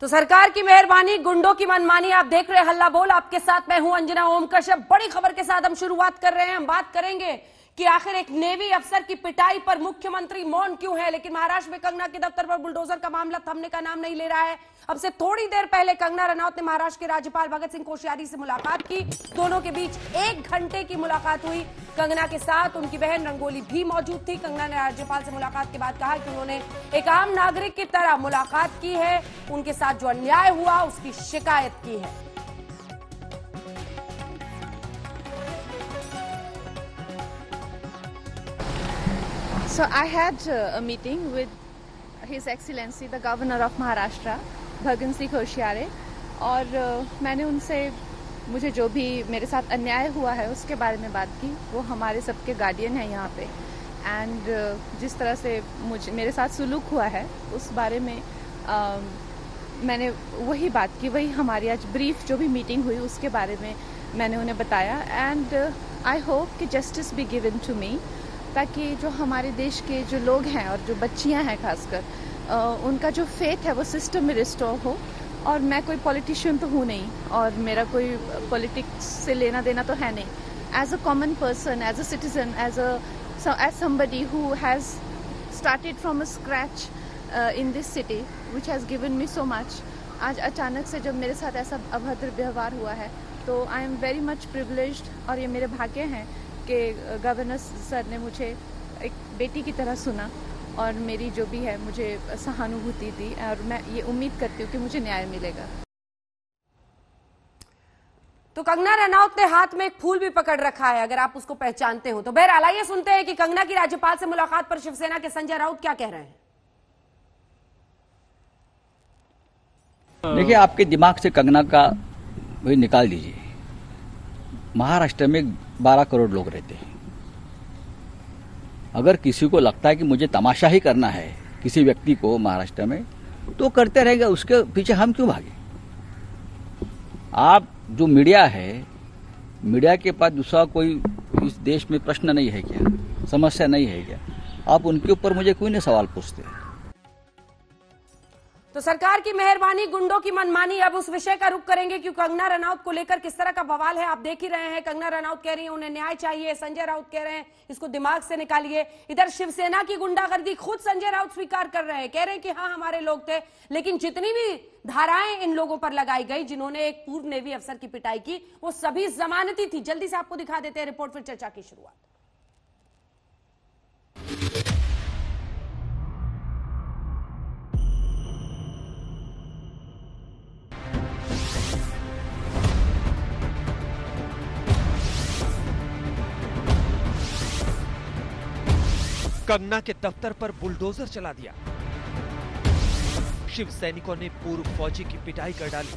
तो सरकार की मेहरबानी, गुंडों की मनमानी। आप देख रहे हैं हल्ला बोल, आपके साथ मैं हूं अंजना ओम कश्यप। बड़ी खबर के साथ हम शुरुआत कर रहे हैं। हम बात करेंगे कि आखिर एक नेवी अफसर की पिटाई पर मुख्यमंत्री मौन क्यों है। लेकिन महाराष्ट्र में कंगना के दफ्तर पर बुलडोजर का मामला थमने का नाम नहीं ले रहा है। अब से थोड़ी देर पहले कंगना रनौत ने महाराष्ट्र के राज्यपाल भगत सिंह कोश्यारी से मुलाकात की। दोनों के बीच 1 घंटे की मुलाकात हुई। कंगना के साथ उनकी बहन रंगोली भी मौजूद थी। कंगना ने राज्यपाल से मुलाकात के बाद कहा कि उन्होंने एक आम नागरिक की तरह मुलाकात की है, उनके साथ जो अन्याय हुआ उसकी शिकायत की है। So I had a meeting with His Excellency the Governor of Maharashtra, Bhagat Singh Koshyari, और मैंने उनसे मुझे जो भी मेरे साथ अन्याय हुआ है उसके बारे में बात की। वो हमारे सबके गार्डियन हैं यहाँ पे, एंड जिस तरह से मेरे साथ सुलूक हुआ है उस बारे में मैंने वही बात की। वही हमारी आज ब्रीफ जो भी मीटिंग हुई उसके बारे में मैंने उन्हें बताया। एंड आई होप कि justice be given to me, ताकि जो हमारे देश के जो लोग हैं और जो बच्चियां हैं खासकर, उनका जो फेथ है वो सिस्टम में रिस्टोर हो। और मैं कोई पॉलिटिशियन तो हूँ नहीं और मेरा कोई पॉलिटिक्स से लेना देना तो है नहीं। As a common person, as a citizen, as somebody who has started from a scratch in this city which has given me so much, आज अचानक से जब मेरे साथ ऐसा अभद्र व्यवहार हुआ है तो I am very much privileged. और ये मेरे भाग्य हैं कि गवर्नर सर ने मुझे एक बेटी की तरह सुना और मेरी जो भी है मुझे सहानुभूति दी, और मैं ये उम्मीद करती हूँ कि मुझे न्याय मिलेगा। तो कंगना रनौत ने हाथ में एक फूल भी पकड़ रखा है, अगर आप उसको पहचानते हो तो। बहरहाल आइए सुनते हैं कि कंगना की राज्यपाल से मुलाकात पर शिवसेना के संजय राउत क्या कह रहे हैं। देखिए, आपके दिमाग से कंगना का वही निकाल दीजिए। महाराष्ट्र में 12 करोड़ लोग रहते हैं। अगर किसी को लगता है कि मुझे तमाशा ही करना है किसी व्यक्ति को महाराष्ट्र में, तो करते रहेगा, उसके पीछे हम क्यों भागे। आप जो मीडिया है, मीडिया के पास दूसरा कोई इस देश में प्रश्न नहीं है क्या, समस्या नहीं है क्या? आप उनके ऊपर मुझे कोई नहीं सवाल पूछते। तो सरकार की मेहरबानी, गुंडों की मनमानी। अब उस विषय का रुख करेंगे कि कंगना रनौत को लेकर किस तरह का बवाल है। आप देख ही रहे हैं, कंगना रनौत कह रही है उन्हें न्याय चाहिए, संजय राउत कह रहे हैं इसको दिमाग से निकालिए। इधर शिवसेना की गुंडागर्दी खुद संजय राउत स्वीकार कर रहे हैं, कह रहे हैं कि हाँ हमारे लोग थे, लेकिन जितनी भी धाराएं इन लोगों पर लगाई गई जिन्होंने एक पूर्व नेवी अफसर की पिटाई की, वो सभी जमानती थी। जल्दी से आपको दिखा देते हैं रिपोर्ट, फिर चर्चा की शुरुआत। कंगना के दफ्तर पर बुलडोजर चला दिया। शिव सैनिकों ने पूर्व फौजी की पिटाई कर डाली।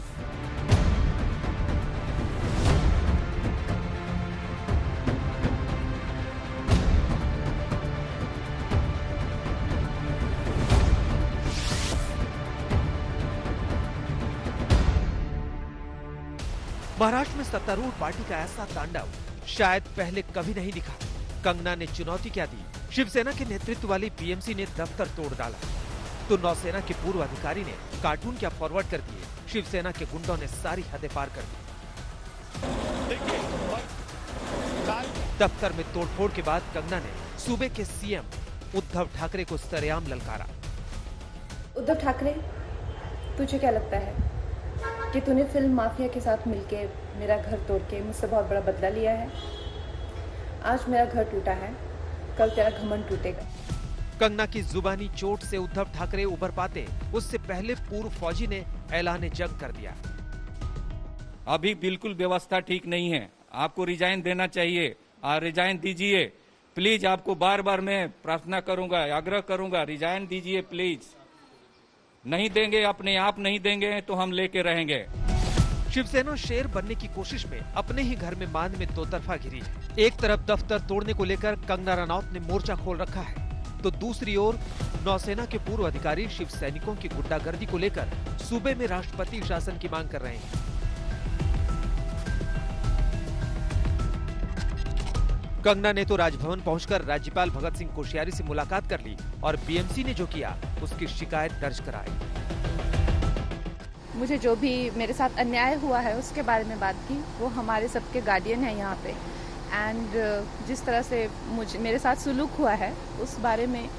महाराष्ट्र में सत्तारूढ़ पार्टी का ऐसा तांडव शायद पहले कभी नहीं दिखा। कंगना ने चुनौती क्या दी? शिवसेना के नेतृत्व वाली बीएमसी ने दफ्तर तोड़ डाला, तो नौसेना के पूर्व अधिकारी ने कार्टून क्या फॉरवर्ड कर दिए। शिवसेना के गुंडों ने सारी हदें पार कर दी। दफ्तर में तोड़फोड़ के बाद कंगना ने सूबे के सीएम उद्धव ठाकरे को सरेआम ललकारा। उद्धव ठाकरे, तुझे क्या लगता है कि तूने फिल्म माफिया के साथ मिलके मेरा घर तोड़ के मुझसे बहुत बड़ा बदला लिया है? आज मेरा घर टूटा है, कल तेरा घमंड टूटेगा। कंगना की जुबानी चोट से उद्धव ठाकरे उभर पाते उससे पहले पूर्व फौजी ने ऐलान जंग कर दिया। अभी बिल्कुल व्यवस्था ठीक नहीं है, आपको रिजाइन देना चाहिए, रिजाइन दीजिए प्लीज। आपको बार बार मैं प्रार्थना करूंगा, आग्रह करूंगा, रिजाइन दीजिए प्लीज। नहीं देंगे, अपने आप नहीं देंगे तो हम लेके रहेंगे। शिवसेना शेर बनने की कोशिश में अपने ही घर में मान में दो तरफा घिरी है। एक तरफ दफ्तर तोड़ने को लेकर कंगना रनौत ने मोर्चा खोल रखा है, तो दूसरी ओर नौसेना के पूर्व अधिकारी शिव सैनिकों की गुंडागर्दी को लेकर सूबे में राष्ट्रपति शासन की मांग कर रहे हैं। कंगना ने तो राजभवन पहुंचकर राज्यपाल भगत सिंह कोश्यारी से मुलाकात कर ली और बीएमसी ने जो किया उसकी शिकायत दर्ज कराई। मुझे जो भी मेरे साथ अन्याय हुआ है उसके बारे में बात की। वो हमारे सबके गार्डियन हैं यहाँ पे, एंड जिस तरह से मेरे साथ सुलूक हुआ है उस बारे में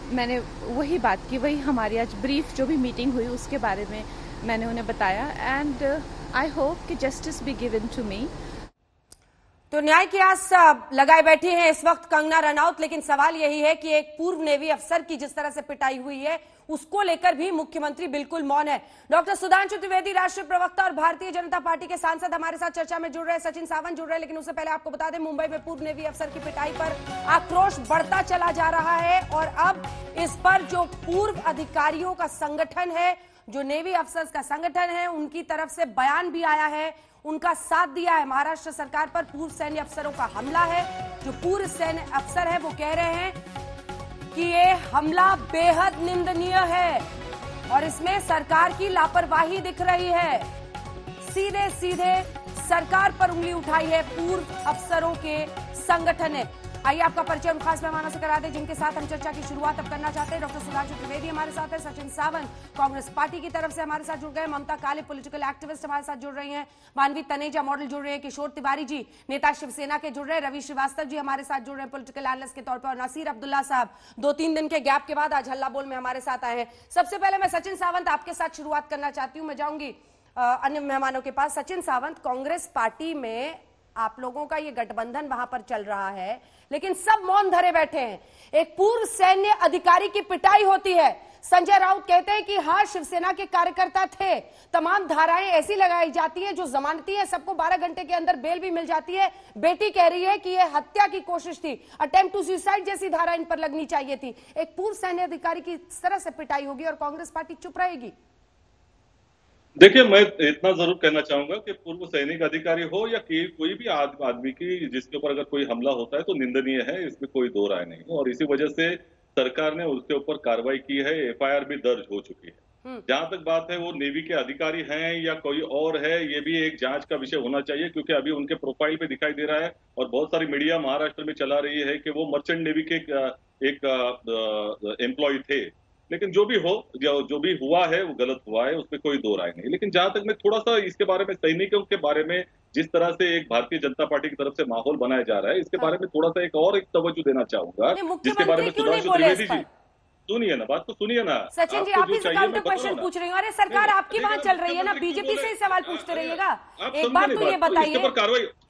मैंने वही बात की, वही हमारी आज ब्रीफ जो भी मीटिंग हुई उसके बारे में मैंने उन्हें बताया, एंड आई होप कि justice be given to me. तो न्याय की आस लगाए बैठी हैं इस वक्त कंगना रनौत, लेकिन सवाल यही है कि एक पूर्व नेवी अफसर की जिस तरह से पिटाई हुई है उसको लेकर भी मुख्यमंत्री बिल्कुल मौन है। डॉक्टर सुधांशु त्रिवेदी, राष्ट्रीय प्रवक्ता और भारतीय जनता पार्टी के सांसद, हमारे साथ चर्चा में जुड़ रहे हैं। सचिन सावंत जुड़ रहे हैं, लेकिन उससे पहले आपको बता दें, मुंबई में पूर्व नेवी अफसर की पिटाई पर आक्रोश बढ़ता चला जा रहा है और अब इस पर जो पूर्व अधिकारियों का संगठन है, जो नेवी अफसर्स का संगठन है, उनकी तरफ से बयान भी आया है, उनका साथ दिया है। महाराष्ट्र सरकार पर पूर्व सैन्य अफसरों का हमला है। जो पूर्व सैन्य अफसर है वो कह रहे हैं कि ये हमला बेहद निंदनीय है और इसमें सरकार की लापरवाही दिख रही है। सीधे सीधे सरकार पर उंगली उठाई है पूर्व अफसरों के संगठन ने। आइए आपका परिचय उन खास मेहमानों से करा दें जिनके साथ हम चर्चा की शुरुआत अब करना चाहते हैं। डॉक्टर सुधांशु त्रिवेदी हमारे साथ है, सचिन सावंत कांग्रेस पार्टी की तरफ से हमारे साथ जुड़ गए, ममता काले पॉलिटिकल एक्टिविस्ट हमारे साथ जुड़ रही हैं, मानवी तनेजा मॉडल जुड़ रहे हैं, किशोर तिवारी जी नेता शिवसेना के जुड़ रहे हैं, रवि श्रीवास्तव जी हमारे साथ जुड़ रहे हैं पॉलिटिकल एनालिस्ट के तौर पर, और नसीर अब्दुल्ला साहब 2-3 दिन के गैप के बाद आज हल्ला बोल में हमारे साथ आए हैं। सबसे पहले मैं सचिन सावंत आपके साथ शुरुआत करना चाहती हूँ, मैं जाऊंगी अन्य मेहमानों के पास। सचिन सावंत, कांग्रेस पार्टी में आप लोगों का ये गठबंधन वहां पर चल रहा है, लेकिन सब मौन धरे बैठे हैं। एक पूर्व सैन्य अधिकारी की पिटाई होती है, संजय राउत कहते हैं कि हाँ शिवसेना के कार्यकर्ता थे, तमाम धाराएं ऐसी लगाई जाती है जो जमानती है, सबको 12 घंटे के अंदर बेल भी मिल जाती है। बेटी कह रही है कि यह हत्या की कोशिश थी, अटेम्प्ट टू सुसाइड जैसी धारा इन पर लगनी चाहिए थी। एक पूर्व सैन्य अधिकारी की इस तरह से पिटाई होगी और कांग्रेस पार्टी चुप रहेगी? देखिए, मैं इतना जरूर कहना चाहूंगा कि पूर्व सैनिक अधिकारी हो या कोई भी आदमी की जिसके ऊपर अगर कोई हमला होता है तो निंदनीय है, इसमें कोई दो राय नहीं है। और इसी वजह से सरकार ने उसके ऊपर कार्रवाई की है, एफआईआर भी दर्ज हो चुकी है। जहां तक बात है वो नेवी के अधिकारी हैं या कोई और है, ये भी एक जांच का विषय होना चाहिए, क्योंकि अभी उनके प्रोफाइल पे दिखाई दे रहा है और बहुत सारी मीडिया महाराष्ट्र में चला रही है कि वो मर्चेंट नेवी के एक एम्प्लॉय थे। लेकिन जो भी हो, जो भी हुआ है वो गलत हुआ है, उसमें कोई दो राय नहीं। लेकिन जहां तक मैं थोड़ा सा इसके बारे में, सैनिकों के बारे में जिस तरह से एक भारतीय जनता पार्टी की तरफ से माहौल बनाया जा रहा है, इसके बारे में थोड़ा सा एक तवज्जो देना चाहूंगा, जिसके बारे में सुधांशु त्रिवेदी जी, सुनिए ना, बात तो सुनिए ना। सचिन जी, आप ही से काउंटर क्वेश्चन पूछ रही हूँ। अरे सरकार आपकी वहां चल रही है ना, बीजेपी से ही सवाल पूछते रहिएगा। एक बार तो ये बताइए,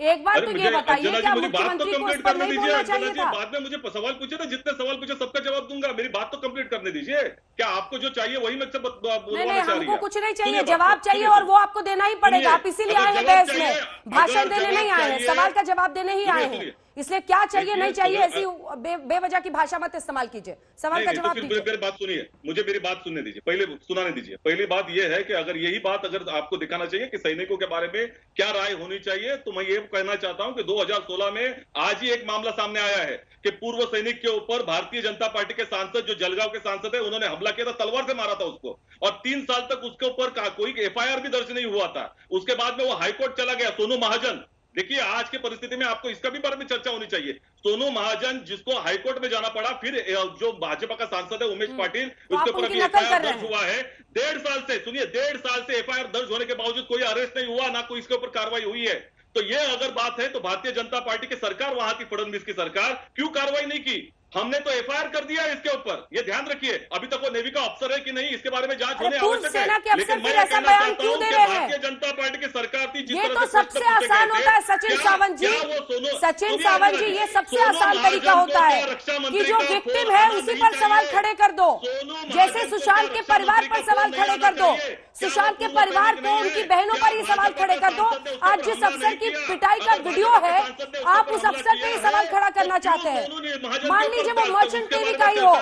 एक बार तो ये बताइए क्या मुख्यमंत्री को उस पर नहीं बोलना चाहिए था? बाद में मुझे सवाल पूछे ना, जितने सवाल पूछे सबका जवाब दूंगा, मेरी बात तो कंप्लीट करने दीजिए। क्या आपको जो चाहिए वही मैं नहीं, हमको कुछ नहीं चाहिए, जवाब चाहिए और वो आपको देना ही पड़ेगा। आप इसीलिए आए हैं बहस में, भाषण देने नहीं आए हैं, सवाल का जवाब देने ही आए हैं। इसलिए क्या चाहिए नहीं चाहिए ऐसी बेवजह की भाषा मत इस्तेमाल कीजिए, सवाल का जवाब दीजिए। मेरी बात सुनिए, मुझे मेरी बात सुनने दीजिए, पहले सुनाने दीजिए। पहली बात यह है कि अगर यही बात अगर आपको दिखाना चाहिए कि सैनिकों के बारे में क्या राय होनी चाहिए, तो मैं ये कहना चाहता हूं कि 2016 में आज ही एक मामला सामने आया है कि पूर्व सैनिक के ऊपर भारतीय जनता पार्टी के सांसद, जो जलगांव के सांसद है, उन्होंने हमला किया था, तलवार से मारा था उसको, और 3 साल तक उसके ऊपर कोई एफआईआर भी दर्ज नहीं हुआ था। उसके बाद में वो हाईकोर्ट चला गया। सोनू महाजन, देखिए आज की परिस्थिति में आपको इसका भी बारे में चर्चा होनी चाहिए। सोनू महाजन जिसको हाईकोर्ट में जाना पड़ा, फिर जो भाजपा का सांसद है उमेश पाटिल, उसके ऊपर अभी एफआईआर दर्ज हुआ है। 1.5 साल से, सुनिए, 1.5 साल से एफआईआर दर्ज होने के बावजूद कोई अरेस्ट नहीं हुआ, ना कोई इसके ऊपर कार्रवाई हुई है। तो ये अगर बात है तो भारतीय जनता पार्टी की सरकार, वहां की फडणवीस की सरकार क्यों कार्रवाई नहीं की? हमने तो एफआईआर कर दिया इसके ऊपर, ये ध्यान रखिए। अभी तक वो नेवी का अफसर है कि नहीं, इसके बारे में जांच होने आवश्यक है। लेकिन मैं कहना चाहता हूं कि भारतीय जनता पार्टी की सरकार थी, ये तो सबसे आसान होता है सचिन सावंत जी, सचिन सावंत जी, ये सबसे आसान तरीका होता है कि जो विक्टिम है उसी पर सवाल खड़े कर दो। जैसे सुशांत के परिवार पर सवाल खड़े कर दो, सुशांत के परिवार को, उनकी बहनों पर ही सवाल खड़े कर दो। आज जिस अफसर की पिटाई का वीडियो है, आप उस अफसर पे ही सवाल खड़ा करना चाहते हैं। मान लीजिए वो मर्चेंट नेवी का ही हो,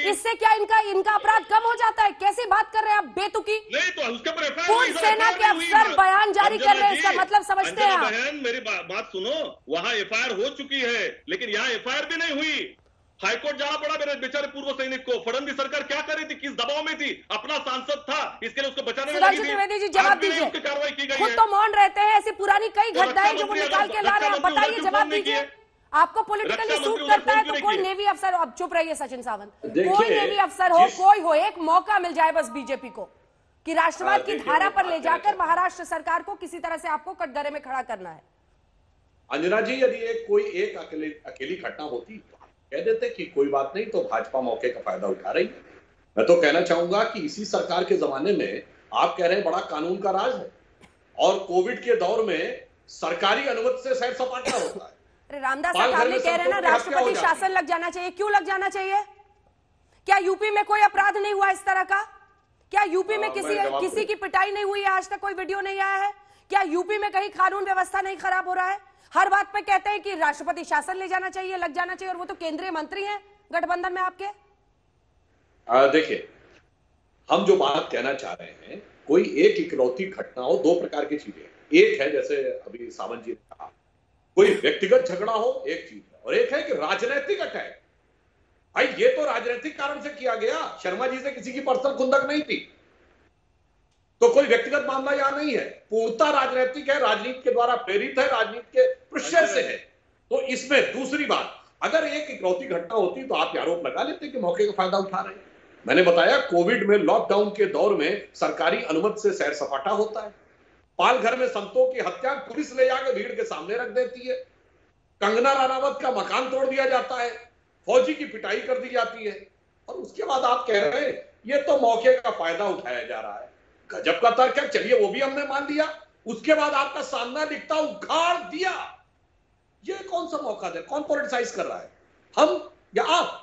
इससे क्या इनका अपराध कम हो जाता है? कैसी बात कर रहे हैं आप बेतुकी? नहीं तो उसके ऊपर पूर्व सेना के अफसर बयान जारी कर रहे हैं, इसका मतलब समझते हैं आप? बहन, मेरी बात सुनो, वहां एफआईआर हो चुकी है, लेकिन यहाँ एफआईआर भी नहीं हुई। हाईकोर्ट जाना पड़ा मेरे बेचारे पूर्व सैनिक को। फडणवीस सरकार क्या कर रही थी, किस दबाव में थी? अपना सांसद था, इसके लिए उसको बचाने में लगी थी। त्रिवेदी जी जवाब दीजिए, कार्रवाई की गई। खुद तो मौन रहते हैं, ऐसी पुरानी कई घटनाएं जो वो निकाल के ला रहे हैं, बताइए, जवाब दीजिए। आपको पॉलिटिकली सूट करता है तो कोई नेवी अफसर, अब चुप रहिए सचिन सावंत, कोई नेवी अफसर हो, कोई हो, एक मौका मिल जाए बस बीजेपी को, कि राष्ट्रवाद की देखिए, धारा मैं पर बात ले कहना जाकर चाहता हूं। महाराष्ट्र सरकार को किसी तरह से आपको कटघरे में खड़ा करना है? अंजना जी, यदि कोई एक अकेली घटना होती तो हम कह देते कि कोई बात नहीं, तो भाजपा मौके का फायदा उठा रही है। मैं तो कहना चाहूंगा कि इसी सरकार के जमाने में आप कह रहे हैं बड़ा कानून का राज है, और कोविड के दौर में सरकारी अनुमति से सैर सपाटा होता है। अरे रामदास पाल साहब, घर आप में कह रहे हैं ना संतों की हत्या हो राष्ट्रपति जाती है। शासन लग जाना चाहिए। क्यों लग जाना चाहिए? क्या यूपी में कोई अपराध नहीं हुआ इस तरह का? क्या यूपी में मैं जवाब किसी दूं। की पिटाई नहीं हुई है? आज तक कोई वीडियो नहीं आया है? क्या यूपी में कहीं कानून व्यवस्था नहीं खराब हो रहा है? हर बात पे कहते हैं कि राष्ट्रपति शासन ले जाना चाहिए, लग जाना चाहिए, और वो तो केंद्रीय मंत्री हैं गठबंधन में आपके। देखिए, हम जो बात कहना चाह रहे हैं, कोई एक इकलौती घटना हो, दो प्रकार की चीजें। एक है जैसे अभी सावंत जी ने कहा, कोई व्यक्तिगत झगड़ा हो, एक चीज है, और एक है कि राजनीतिक अटैक। भाई ये तो राजनीतिक कारण से किया गया, शर्मा जी से किसी की पर्सनल खुंदक नहीं थी, तो कोई व्यक्तिगत मामला यहां नहीं है, पूर्णतः राजनीतिक है, राजनीति के द्वारा प्रेरित है, राजनीति के प्रेशर से है। तो इसमें दूसरी बात, अगर एक इकलौती घटना होती तो आप आरोप लगा लेते कि मौके का फायदा उठा रहे हैं। मैंने बताया कोविड में लॉकडाउन के दौर में सरकारी अनुमति से सैर सपाटा होता है। पाल घर में संतों की हत्या पुलिस ले जाकर भीड़ के सामने रख देती है। कंगना रनावत का मकान तोड़ दिया जाता है, फौजी की पिटाई कर दी जाती है, और उसके बाद आप कह रहे हैं ये तो मौके का फायदा उठाया जा रहा है। गजब का तर्क है, चलिए वो भी हमने मान लिया। उसके बाद आपका सामना दिखता उखाड़ दिया। ये कौन सा मौका दे, कौन पॉलिटिसाइज कर रहा है, हम या आप?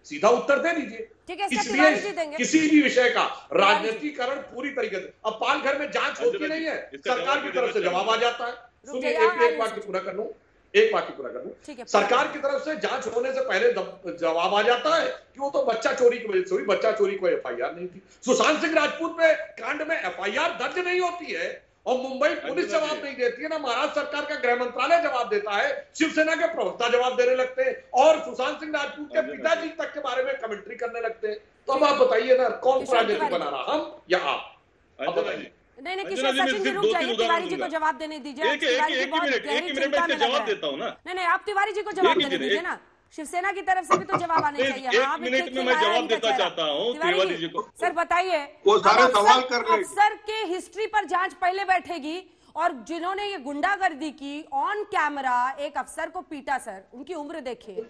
सीधा उत्तर दे दीजिए। ठीक है, इसका तिवारी जी इसलिए देंगे। किसी भी विषय का राजनीतिकरण पूरी तरीके से, अब पाल घर में जांच होती नहीं है, इसका सरकार जवाब की भी तरफ से देना जवाब आ जाता है। रुक सुनिए, जाइए, एक वाक्य पूरा कर लूं, एक वाक्य पूरा कर ठीक है, लूं। सरकार की तरफ से जांच होने से पहले जवाब आ जाता है कि वो तो बच्चा चोरी की वजह से हुई, बच्चा चोरी को एफआईआर नहीं थी। सुशांत सिंह राजपूत में कांड में एफआईआर दर्ज नहीं होती है, और मुंबई पुलिस जवाब नहीं देती है, ना महाराष्ट्र सरकार का गृह मंत्रालय जवाब देता है, शिवसेना के प्रवक्ता जवाब देने लगते हैं, और सुशांत सिंह राजपूत के पिताजी तक के बारे में कमेंट्री करने लगते हैं। तो अब आप बताइए ना, कौन राजनीति बना रहा, हम या आप? अब बताइए। नहीं, अंजना जी, मैं सचिन जी सिर्फ रुक 2-3 जाइए, उदाहरण तिवारी जी को दूंगा। जवाब देने दीजिए। एक तिवारी जी मिनट, बहुत एक गहरी मिनट चिंता में में इसका लग जवाब रहे हैं। देता हूं ना। नहीं, आप तिवारी जी को जवाब देने दीजिए ना, शिवसेना की तरफ से भी तो जवाब आने चाहिए। एक हाँ, आप मिनट इतने में मैं खिलाया जवाब इनका देता चेहरा। चाहता हूं तिवारी जी को। सर बताइए, वो सारे अब सवाल कर रहे हैं। अफसर के हिस्ट्री पर जांच पहले बैठेगी, और जिन्होंने ये गुंडागर्दी की ऑन कैमरा, एक अफसर को पीटा, सर उनकी उम्र देखिए,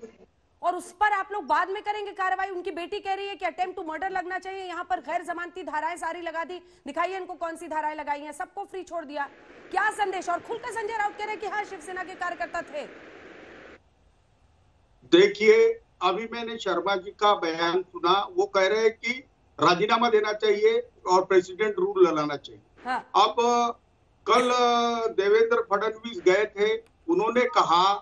और उस पर आप लोग बाद में करेंगे कार्रवाई। उनकी बेटी कह रही है कि अटेम्प्ट टू मर्डर लगना चाहिए, यहाँ पर गैर जमानती धाराएं सारी लगा दी। दिखाइए इनको कौन सी धाराएं लगाई हैं, सबको फ्री छोड़ दिया। क्या संदेश? और खुलकर संजय राउत कह रहे हैं कि हाँ शिवसेना के कार्यकर्ता थे। देखिए, अभी मैंने शर्मा जी का बयान सुना, वो कह रहे हैं कि राजीनामा देना चाहिए और प्रेसिडेंट रूल लगाना चाहिए। हाँ। अब कल देवेंद्र फडणवीस गए थे, उन्होंने कहा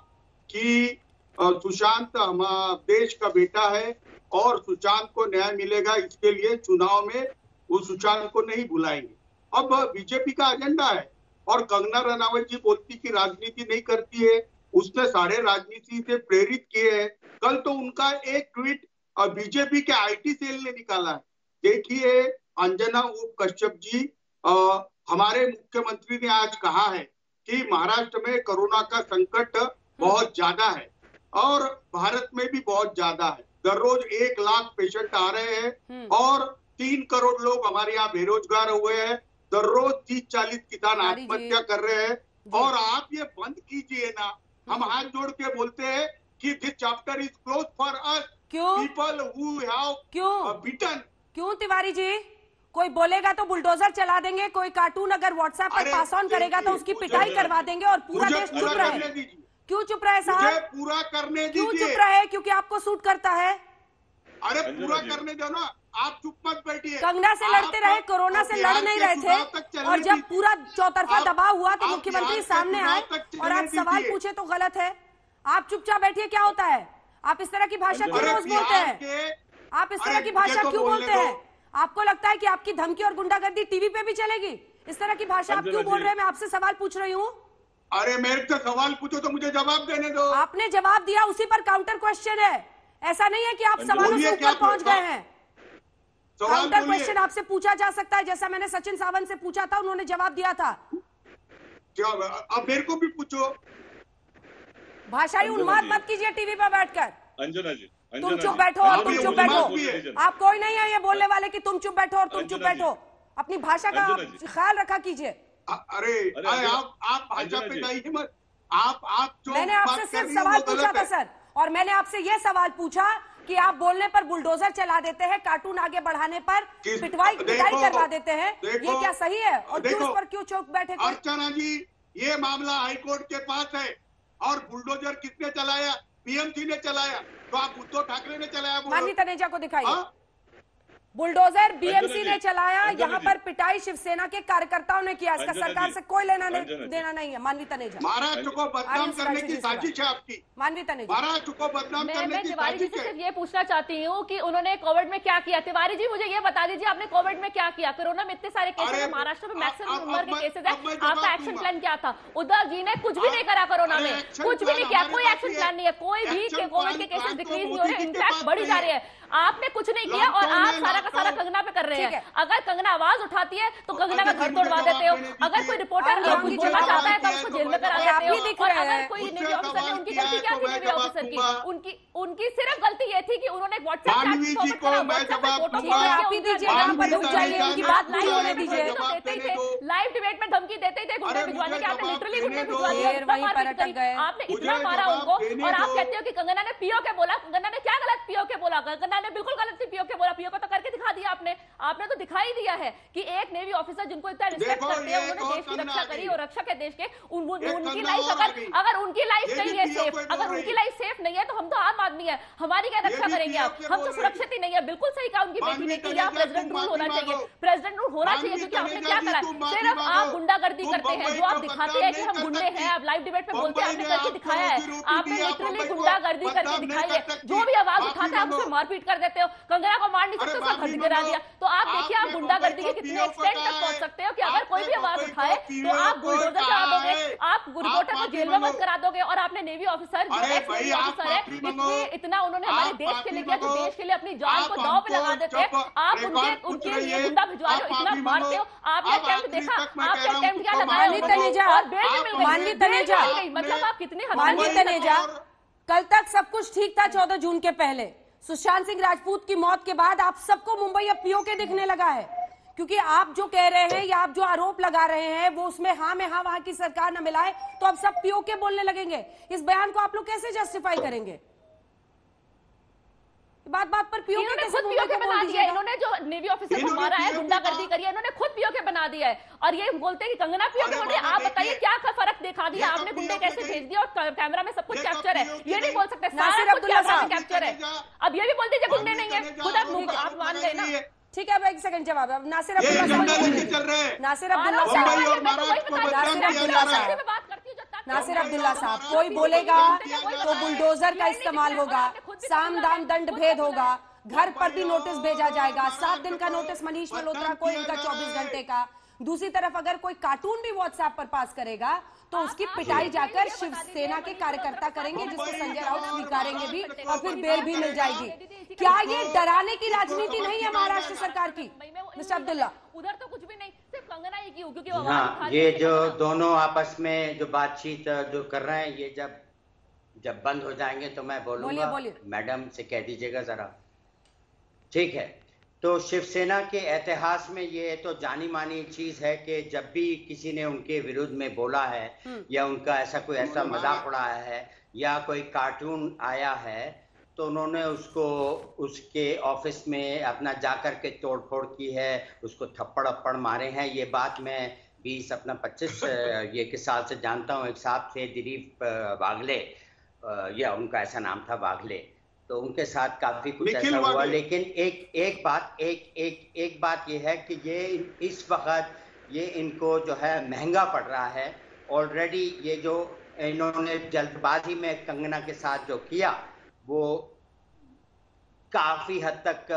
कि सुशांत हम देश का बेटा है और सुशांत को न्याय मिलेगा, इसके लिए चुनाव में वो सुशांत को नहीं बुलाएंगे। अब बीजेपी का एजेंडा है, और कंगना रनावत जी बोलती कि राजनीति नहीं करती है, उसने सारे राजनीति से प्रेरित किए हैं। कल तो उनका एक ट्वीट बीजेपी के आईटी सेल ने निकाला है। देखिए अंजना कश्यप जी, हमारे मुख्यमंत्री ने आज कहा है कि महाराष्ट्र में कोरोना का संकट बहुत ज्यादा है और भारत में भी बहुत ज्यादा है। दररोज 1 लाख पेशेंट आ रहे हैं और 3 करोड़ लोग हमारे यहाँ बेरोजगार हुए हैं। दररोज 30-40 किसान आत्महत्या कर रहे हैं, और आप ये बंद कीजिए ना। हम हाथ जोड़ के बोलते हैं कि this chapter is close for us people who have beaten. क्यों तिवारी जी? कोई बोलेगा तो बुलडोजर चला देंगे, कोई कार्टून अगर व्हाट्सएप पर पास ऑन करेगा तो उसकी पिटाई करवा देंगे, और पूरा देश चुप रहे। क्यों चुप रहे साहब? पूरा करने क्यों दीजिए। चुप रहे? क्योंकि आपको सूट करता है। अरे पूरा करने दो ना, आप चुप मत बैठिए। कंगना से लड़ते रहे, कोरोना से लड़ नहीं रहे थे, और जब पूरा चौतरफा दबाव हुआ तो मुख्यमंत्री सामने आए और आप सवाल पूछे तो गलत है। आप चुपचाप बैठिए, क्या होता है? आप इस तरह की भाषा क्यों रोज बोलते हैं? आप इस तरह की भाषा क्यों बोलते हैं? आपको लगता है कि आपकी धमकी और गुंडागर्दी टीवी पे भी चलेगी? इस तरह की भाषा आप क्यों बोल रहे हैं? मैं आपसे सवाल पूछ रही हूँ। अरे मेरे से सवाल पूछो तो मुझे जवाब देने दो। आपने जवाब दिया, उसी पर काउंटर क्वेश्चन है। ऐसा नहीं है कि आप सवालों से ऊपर पहुंच गए हैं। काउंटर क्वेश्चन आपसे पूछा जा सकता है, जैसा मैंने सचिन सावंत से पूछा था, उन्होंने जवाब दिया था। अब मेरे को भी पूछो। भाषाई उन्माद मत कीजिए टीवी पर बैठकर। अंजना जी, तुम चुप बैठो और तुम चुप बैठो। आप कोई नहीं है ये बोलने वाले कि तुम चुप बैठो और तुम चुप बैठो। अपनी भाषा का ख्याल रखा कीजिए। अरे आप भाषा पे जाइए मत। आप जो मैंने आपसे सिर्फ सवाल पूछा था सर, और मैंने आपसे यह सवाल पूछा कि आप बोलने पर बुलडोजर चला देते हैं, कार्टून आगे बढ़ाने पर पिटाई करवा देते हैं, ये क्या सही है? और क्यों उस पर क्यों चौंक बैठे? अर्चना जी, ये मामला हाईकोर्ट के पास है और बुलडोजर किसने चलाया? पीएमसी ने चलाया। तो आप उद्धव ठाकरे ने चलाया? माननीय तनेजा को दिखाइए। बुलडोजर बीएमसी ने चलाया, यहाँ पर पिटाई शिवसेना के कार्यकर्ताओं ने किया, इसका सरकार से कोई लेना देना नहीं है। माननीय तनेजा, महाराष्ट्र को बदनाम करने की साजिश है आपकी। माननीय तनेजा, महाराष्ट्र को बदनाम करने की तिवारी जी साजिश से है। सिर्फ ये पूछना चाहती हूँ कि उन्होंने कोविड में क्या किया। तिवारी जी मुझे ये बता दीजिए, आपने कोविड में क्या किया? कोरोना में इतने सारे केसेस है, महाराष्ट्र में मैक्सिमम नंबर के केसेस है, आपका एक्शन प्लान क्या था? उद्धव जी ने कुछ भी नहीं करा कोरोना में, कुछ भी नहीं किया, कोई एक्शन प्लान नहीं है, कोई भी कोविड के केसेस डिक्रीज नहीं हो रहे, इनफैक्ट बढ़ी जा रहे हैं। आपने कुछ नहीं किया और आप सारा का सारा कंगना पे कर रहे हैं। अगर कंगना आवाज उठाती है तो कंगना का घर तोड़वा देते हो। अगर कोई रिपोर्टर बोलना चाहता है तो उसको जेल में करा देते हो। और अगर कोई नेवी ऑफिसर ने, उनकी गलती क्या थी नेवी ऑफिसर की? उनकी सिर्फ गलती ये थी कि उन्होंने व्हाट्सएप आप ही दीजिए, आप रुक जाइए, उनकी बात नहीं होने दीजिए। लाइव डिबेट में धमकी देते थे गुंडे भिजवाने के, आपने लिटरली गुंडे भिजवा दिए, आपने इतना मारा उनको। और आप कहते हो कि कंगना ने पीओ के बोला। कंगना ने क्या गलत पीओ के बोला? कंगना ने बिल्कुल गलत पीओ के बोला। पीओ को तो करके दिखा दिया आपने तो दिखाई दिया है कि एक नेवी ऑफिसर जिनको इतना रिस्पेक्ट करते हैं, उन्होंने देश की रक्षा करी और रक्षा के देश के उनकी लाइफ, अगर उनकी लाइफ नहीं है सेफ, अगर उनकी लाइफ सेफ नहीं है तो हम तो आम आदमी है, हमारी क्या रक्षा करेंगे आप? हम तो सुरक्षित ही नहीं है। बिल्कुल सही कहा उनकी बेटी ने कि यहाँ प्रेसिडेंट रूल होना चाहिए, प्रेसिडेंट रूल होना चाहिए, क्योंकि आपने क्या करा? सिर्फ आप गुंडागर्दी करते हैं, जो आप दिखाते हैं कि हम गुंडे हैं, आप लाइव डिबेट में बोलते हैं, आपने करके दिखाया है, आपने लिटरली गुंडागर्दी करके दिखाई है। जो भी आवाज उठाते हैं आप उसे मारपीट कर देते हो। कंगना को मार नहीं सकते, उसका घर गिरा दिया। तो आप देखिए आप गुंडागर्दी के कितने एक्सटेंड तक पहुंच सकते हो कि अगर कोई भी आवाज उठाए तो आप बुलडोजर चला दोगे, आप रिपोर्टर को जेल में मत करा दोगे। और आपने नेवी ऑफिसर, जो एक्स नेवी ऑफिसर है, इतना उन्होंने हमारे देश के लिए किया, जो देश के लिए अपनी जान को दांव पे लगा देते हैं, आप उनके लिए गुंडा भिजवा रहे हो, इतना मारते हो। आपने अटेम्प्ट देखा, आपने अटेम्प्ट क्या लगाया? माननीय तनेजा, और बेल भी मिल गई, माननीय तनेजा, मतलब आप कितने माननीय तनेजा, कल तक सब कुछ ठीक था। 14 जून के पहले सुशांत सिंह राजपूत की मौत के बाद आप सबको मुंबई अब पीओके दिखने लगा है, क्योंकि आप जो कह रहे हैं या आप जो आरोप लगा रहे हैं वो उसमें हाँ में हाँ वहां की सरकार न मिलाए तो अब सब पीओके बोलने लगेंगे। इस बयान को आप लोग कैसे जस्टिफाई करेंगे? बात पर पीओके खुद पीओके बना दिया है। इन्होंने जो नेवी ऑफिसर को मारा है, गुंडागर्दी करी है, इन्होंने खुद पीओके बना दिया है। और ये बोलते हैं कि कंगना पीओके बोल रही है। आप बताइए क्या फर्क दिखा दिया आपने? गुंडे कैसे भेज दिया और कैमरा में सब कुछ कैप्चर है, ये नहीं बोल सकते। सारा कुछ कैमरा में कैप्चर है। अब ये भी बोल दीजिए गुंडे नहीं है, खुद आप मान गए ना। ठीक है, अब एक सेकंड जवाब। अब नासिर अब्दुल्ला साहब, कोई बोलेगा तो बुलडोजर का इस्तेमाल होगा, साम दाम दंड भेद होगा, घर पर भी नोटिस भेजा जाएगा। 7 दिन का नोटिस मनीष मल्होत्रा को, इनका 24 घंटे का। दूसरी तरफ अगर कोई कार्टून भी व्हाट्सएप पर पास करेगा तो उसकी पिटाई जाकर शिवसेना के कार्यकर्ता करेंगे, जिसको संजय राउत स्वीकारेंगे भी और फिर बेल भी मिल जाएगी। क्या ये डराने की राजनीति नहीं है महाराष्ट्र सरकार की? मिस्टर अब्दुल्ला, उधर तो कुछ भी नहीं, सिर्फ कंगना ही की, क्योंकि हाँ, ये जो दोनों आपस में जो बातचीत जो कर रहे हैं, ये जब बंद हो जाएंगे तो मैं बोलूंगा। मैडम से कह दीजिएगा जरा, ठीक है? तो शिवसेना के इतिहास में ये तो जानी मानी चीज है कि जब भी किसी ने उनके विरुद्ध में बोला है या उनका ऐसा मजाक उड़ाया है या कोई कार्टून आया है तो उन्होंने उसको उसके ऑफिस में अपना जाकर के तोड़फोड़ की है, उसको थप्पड़ मारे हैं। ये बात मैं 25 ये के साल से जानता हूँ। एक साहब थे दिलीप वागले, या उनका ऐसा नाम था वागले, तो उनके साथ काफी कुछ ऐसा हुआ। लेकिन एक बात ये है कि ये इस वक्त ये इनको जो है महंगा पड़ रहा है। ऑलरेडी ये जो इन्होंने जल्दबाजी में कंगना के साथ जो किया वो काफी हद तक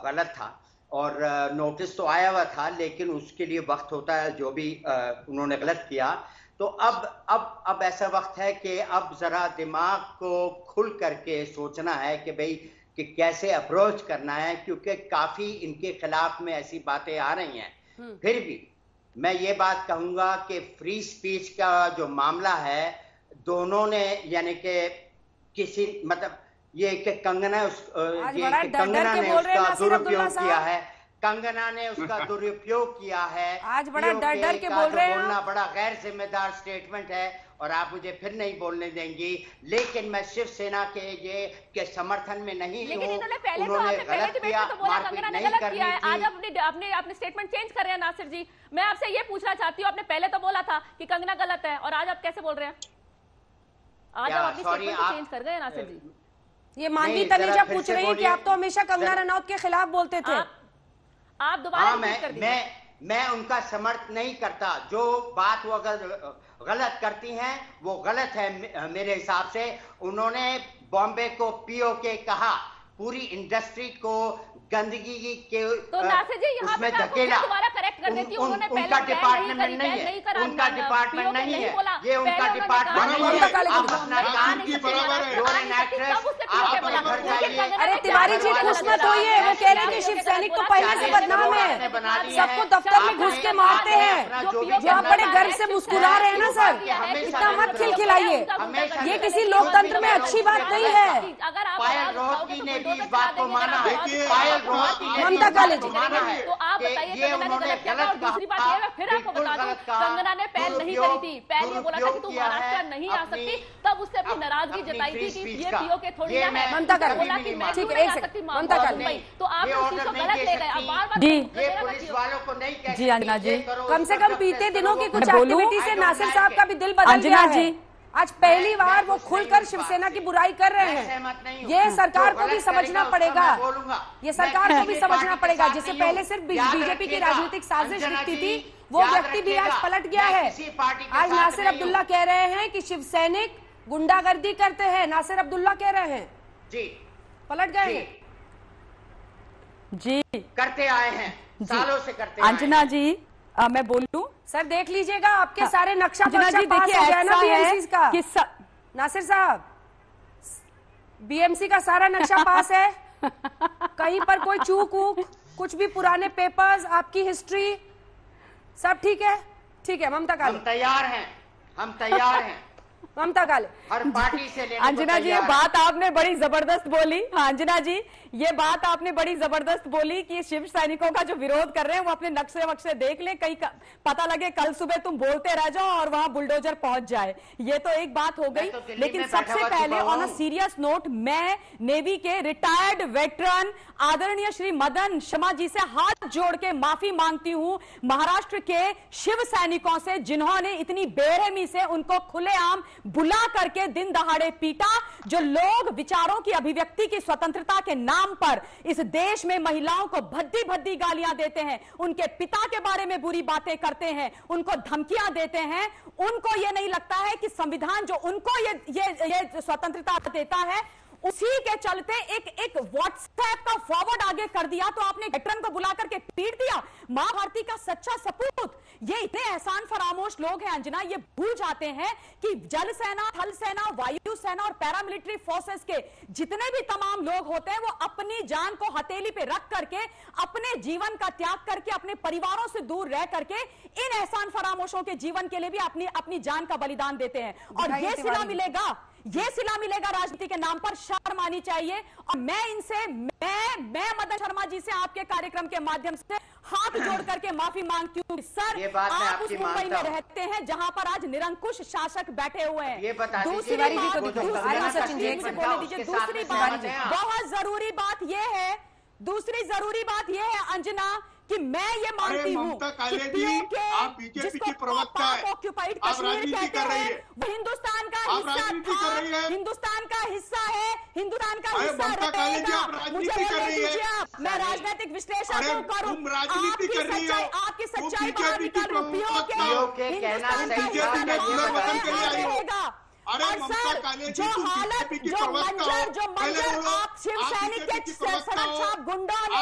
गलत था और नोटिस तो आया हुआ था, लेकिन उसके लिए वक्त होता है जो भी उन्होंने गलत किया। तो अब ऐसा वक्त है कि अब जरा दिमाग को खुल करके सोचना है कि भाई कि कैसे अप्रोच करना है, क्योंकि काफी इनके खिलाफ में ऐसी बातें आ रही हैं। फिर भी मैं ये बात कहूंगा कि फ्री स्पीच का जो मामला है, दोनों ने यानी कि किसी मतलब ये कि कंगना ने उसका दुरुपयोग किया है, कंगना ने उसका दुरुपयोग किया है। आज बड़ा डर डर के बोल रहे हैं, बोलना बड़ा गैर जिम्मेदार स्टेटमेंट है और आप मुझे फिर नहीं बोलने देंगी। लेकिन मैं शिवसेना के ये के समर्थन में नहीं हूँ। उन्होंने गलत किया, कंगना ने गलत किया है। आज अपने स्टेटमेंट चेंज कर रहे हैं नासिर जी। मैं आपसे ये पूछना चाहती हूँ, आपने पहले तो बोला था कि कंगना गलत है और आज आप कैसे बोल रहे हैं? आज आप अपनी स्टेटमेंट चेंज कर गए नासिर जी। ये मानवी तनेजा पूछ रही है कि आप तो हमेशा कंगना रनौत के खिलाफ बोलते थे। आप दोबारा कर दीजिए। मैं उनका समर्थन नहीं करता। जो बात वो अगर गलत करती हैं वो गलत है मेरे हिसाब से। उन्होंने बॉम्बे को पीओके कहा, पूरी इंडस्ट्री को गंदगी के तो नासिर जी यहाँ पे दोबारा करेक्ट कर देती हूँ। उन्होंने उनका डिपार्टमेंट नहीं है, उनका डिपार्टमेंट नहीं है, ये उनका डिपार्टमेंट नहीं है। आप अपना काम अरे तिवारी जी खुश मत होइए, वो कह रहे हैं कि शिव सैनिक तो पहले से बदनाम है, सबको दफ्तर में घुस के मारते हैं, जो आप बड़े गर्व से मुस्कुरा रहे हैं ना सर, इतना मत खिलखिलाइए, ये किसी लोकतंत्र में अच्छी बात नहीं है। पायल रोहतगी ने भी इस बात को माना है। ममता काले जी, तो आप बताइए उन्होंने गलत कहा। दूसरी बात ये है, फिर आपको बता दूं, कंगना ने पहल नहीं करी थी। पहल ये बोला था कि तू महाराष्ट्र नहीं आ सकती, तब उससे अपनी नाराजगी जताई थी कि ये पीओके थोड़ी ना है। ममता काले बोला कि मैं ठीक नहीं आ सकती ममता काले, तो आप उस चीज को गलत ले गए। अब बार-बार जी पुलिस वालों को नहीं कह जी अंजना जी, कम से कम बीते दिनों की कुछ एक्टिविटी से नासिर साहब का भी दिल बदल गया है। आज पहली बार वो खुलकर शिवसेना की बुराई कर रहे हैं। ये सरकार को भी समझना पड़ेगा, ये सरकार को भी समझना पड़ेगा। जिससे पहले सिर्फ बीजेपी की राजनीतिक साजिश दिखती थी, वो व्यक्ति भी आज पलट गया है। आज नासिर अब्दुल्ला कह रहे हैं कि शिव सैनिक गुंडागर्दी करते हैं। नासिर अब्दुल्ला कह रहे हैं जी, पलट गए हैं जी, करते आए हैं, सालों से करते। अंजना जी मैं बोलूं सर, देख लीजिएगा आपके सारे नक्शा जी देखिए ऐसा है कि नासिर साहब बीएमसी का सारा नक्शा पास है, कहीं पर कोई चूक वूक कुछ भी, पुराने पेपर्स, आपकी हिस्ट्री सब ठीक है? ठीक है ममता काले, हम तैयार हैं, हम तैयार हैं। ममता काले हर पार्टी से लेने अंजना जी ये बात आपने बड़ी जबरदस्त बोली। हाँ अंजना जी ये बात आपने बड़ी जबरदस्त बोली कि शिव सैनिकों का जो विरोध कर रहे हैं वो अपने नक्शे वक्शे देख ले, कहीं पता लगे कल सुबह तुम बोलते रह जाओ और वहां बुलडोजर पहुंच जाए। ये तो एक बात हो गई, लेकिन सबसे पहले ऑन अ सीरियस नोट मैं नेवी के रिटायर्ड वेटरन आदरणीय श्री मदन शर्मा जी से हाथ जोड़ के माफी मांगती हूं महाराष्ट्र के शिव सैनिकों से, जिन्होंने इतनी बेरहमी से उनको खुलेआम बुला करके दिन दहाड़े पीटा। जो लोग विचारों की अभिव्यक्ति की स्वतंत्रता के नाम पर इस देश में महिलाओं को भद्दी भद्दी गालियां देते हैं, उनके पिता के बारे में बुरी बातें करते हैं, उनको धमकियां देते हैं, उनको यह नहीं लगता है कि संविधान जो उनको ये स्वतंत्रता देता है उसी के चलते एक व्हाट्सएप का फॉरवर्ड आगे कर दिया तो आपने वेटरन को बुला करके पीट दिया। मां भारती का सच्चा सपूत। ये इतने एहसान फरामोश लोग हैं अंजना, ये भूल जाते हैं कि जल सेना, थल सेना, वायु सेना और पैरामिलिट्री फोर्सेस के जितने भी तमाम लोग होते हैं वो अपनी जान को हथेली पे रख करके, अपने जीवन का त्याग करके, अपने परिवारों से दूर रह करके इन एहसान फरामोशों के जीवन के लिए भी अपनी जान का बलिदान देते हैं। और ये सिला मिलेगा राजनीति के नाम पर, शर्म आनी चाहिए। और मैं इनसे मैं मदन शर्मा जी से आपके कार्यक्रम के माध्यम से हाथ जोड़ करके माफी मांगती हूँ। सर आप उस मुंबई में रहते हैं जहां पर आज निरंकुश शासक बैठे हुए हैं। दूसरी बात बहुत जरूरी बात यह है अंजना कि मैं ये मानती हूँ कि आप बीजेपी की प्रवक्ता है, ऑक्यूपाइड आप कश्मीर राजनीति कहते कर रही हैं है, वो हिंदुस्तान का आप हिस्सा राजनीति था, कर रही है, हिंदुस्तान का हिस्सा है, हिंदुस्तान का हिस्सा ममता काले जी, आप रहेगा। राजनीति मुझे कर बोलने रही है। दीजिए आप, मैं राजनीतिक विश्लेषण क्यों करूं? तुम राजनीति कर रही हो, आपकी वो सच्चाई बाहर बीजेपी की निकाल रही प्रवक्ता के कहना सही रहेगा। अरे और सर जो हालत, जो मंजर आप शिव सैनिक के सड़क छाप गुंडों ने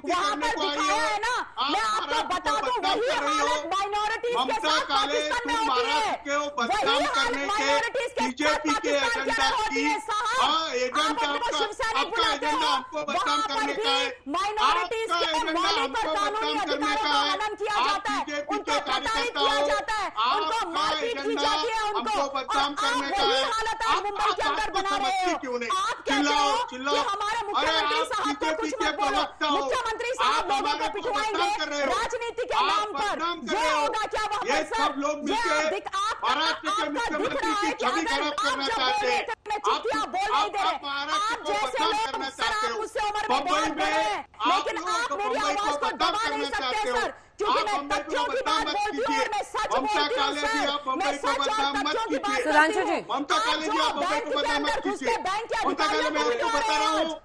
वहां पर दिखाया है ना, मैं आपको बता दूं वही हालत माइनॉरिटीज के साथ पाकिस्तान में होती है, वही हालत माइनॉरिटीज के साथ पाकिस्तान के होती है साहब। आप शिव सैनिक बुलाते हो, वहां पर भी माइनॉरिटीज के मौलिक और कानूनी अधिकारों का हनन किया जाता है, उनको प्रताड़ित किया जाता है, उनको मारपीट की चाहती है उनको, हमको बदनाम करने का है। हालत आप मुंबई के अंदर बना रहे हो। क्यों नहीं? आप कहते हो कि हमारे मुख्यमंत्री साहब को कुछ मत बोलो, मुख्यमंत्री साहब लोगों को पिटवाएंगे राजनीति के नाम पर। ये होगा क्या वहाँ पर सर? सब लोग मिलकर महाराष्ट्र के मुख्यमंत्री की छवि खराब करना चाहते हैं। आप बोल नहीं दे रहे, आप जैसे लोग सर आप मुझसे उम्र में बहुत बड़े हैं, लेकिन आप मेरी आवाज को दबा नहीं सकते सर, क्योंकि मैं तथ्यों की बात बोलती हूँ और मैं सच बोलती हूँ सर। मैं सच और तथ्यों की बात सुधांशु जी, ममता काले जी, आप बैंक के अंदर घुस के बैंक के अधिकारियों को पिटवा रहे हो।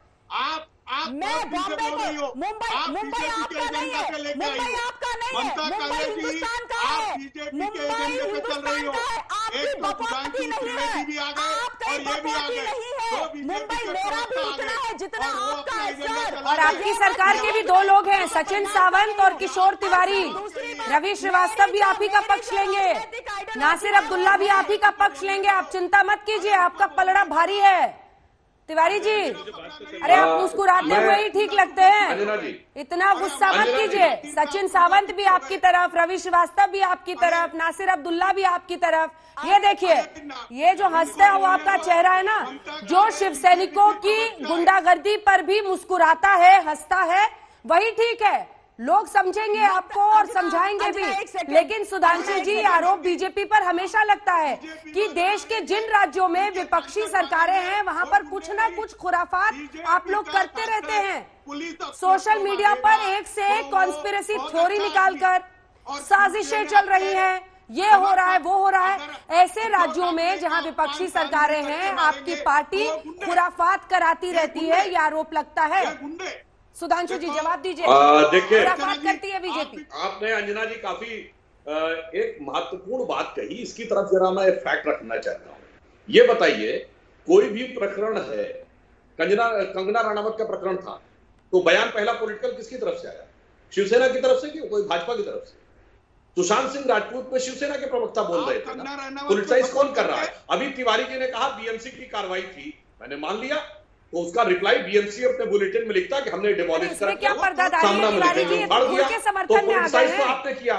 मैं बॉम्बे को मुंबई आपका नहीं है, मुंबई आपका नहीं है, मुंबई हिंदुस्तान का है, मुंबई हिंदुस्तान का है, आपकी बकवासी नहीं है, आपका बकवासी नहीं है, मुंबई मेरा भी इतना है जितना आपका है सर। और आपकी सरकार के भी दो लोग हैं, सचिन सावंत और किशोर तिवारी। रवि श्रीवास्तव भी आप ही का पक्ष लेंगे, नासिर अब्दुल्ला भी आप ही का पक्ष लेंगे, आप चिंता मत कीजिए, आपका पलड़ा भारी है। तिवारी जी, अरे आप मुस्कुराते हुए ही ठीक लगते हैं, इतना गुस्सा मत कीजिए। सचिन सावंत भी आपकी तरफ, रवि श्रीवास्तव भी आपकी तरफ, नासिर अब्दुल्ला भी आपकी तरफ। ये देखिए, ये जो हंसता है वो आपका चेहरा है ना, जो शिव सैनिकों की गुंडागर्दी पर भी मुस्कुराता है, हंसता है, वही ठीक है। लोग समझेंगे आपको और समझाएंगे भी, लेकिन सुधांशु जी, आरोप बीजेपी पर हमेशा लगता है कि देश के जिन राज्यों में विपक्षी सरकारें हैं वहां पर कुछ ना कुछ खुराफात आप लोग करते रहते हैं। सोशल मीडिया पर एक से एक कॉन्स्पिरेसी थ्योरी निकालकर साजिशें चल रही हैं, ये हो रहा है, वो हो रहा है। ऐसे राज्यों में जहां विपक्षी सरकारें हैं, आपकी पार्टी खुराफात कराती रहती है, ये आरोप लगता है। सुधांशु जी जवाब दीजिए। देखिए, करती है बीजेपी। आपने अंजना जी काफी एक महत्वपूर्ण बात कही, इसकी तरफ जरा मैं फैक्ट रखना चाहता हूँ। ये बताइए, कोई भी प्रकरण है, कंगना रनावत का प्रकरण था, तो बयान पहला पॉलिटिकल किसकी तरफ से आया? शिवसेना की तरफ से कि कोई भाजपा की तरफ से? सुशांत सिंह राजपूत में शिवसेना के प्रवक्ता बोल रहे थे ना, पॉलिटिसाइज कौन कर रहा है? अभी तिवारी जी ने कहा बीएमसी की कार्रवाई थी, मैंने मान लिया, तो उसका रिप्लाई बीएमसी अपने बुलेटिन में लिखता कि हमने डिमोलिश कर दिया, सामना में उखाड़ दिया, तो पॉलिटिसाइज तो आपने किया।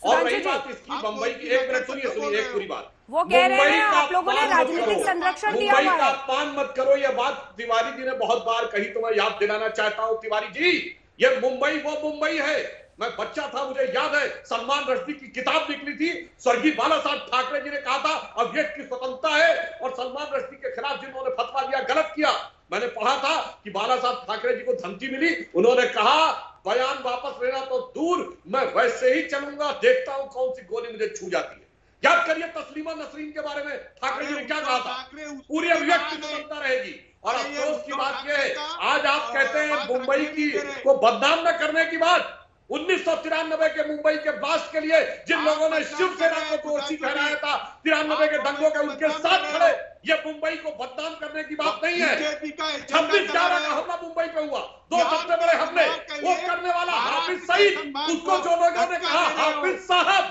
और रही बात इसकी बम्बई की, एक मिनट सुनिए एक पूरी बात, वो कह रहे हैं आप लोगों ने राजनीतिक संरक्षण दिया हुआ है। मुंबई का अपमान मत करो, ये बात तिवारी जी ने बहुत बार कही, तो मैं याद दिलाना चाहता हूं तिवारी जी, ये मुंबई वो मुंबई है। मैं बच्चा था, मुझे याद है, सलमान रश्दी की किताब निकली थी, स्वर्गीय बाला साहब ठाकरे जी ने कहा था अभिव्यक्ति की स्वतंत्रता है, और सलमान रश्दी के खिलाफ जिन्होंने फतवा दिया गलत किया। मैंने पढ़ा था कि बाला साहब ठाकरे जी को धमकी मिली, उन्होंने कहा बयान वापस लेना तो दूर, मैं वैसे ही चलूंगा, देखता हूं कौन सी गोली मुझे छू जाती है। याद करिए तस्लीमा नसरीन के बारे में ठाकरे जी ने क्या कहा था, पूरी अभिव्यक्ति की स्वतंत्रता रहेगी। और अफसोस की बात यह है, आज आप कहते हैं मुंबई की को बदनाम न करने की बात। 1993 के मुंबई के ब्लास्ट के लिए जिन लोगों ने शिवसेना को दोषी ठहराया था 93 के दंगों के, उनके साथ खड़े, ये मुंबई को बदनाम करने की बात नहीं है। 26/11 का हमला मुंबई पे हुआ, 2 सबसे बड़े हमले, वो करने वाला हाफिज सईद, उसको जो लोगों ने कहा हाफिज साहब,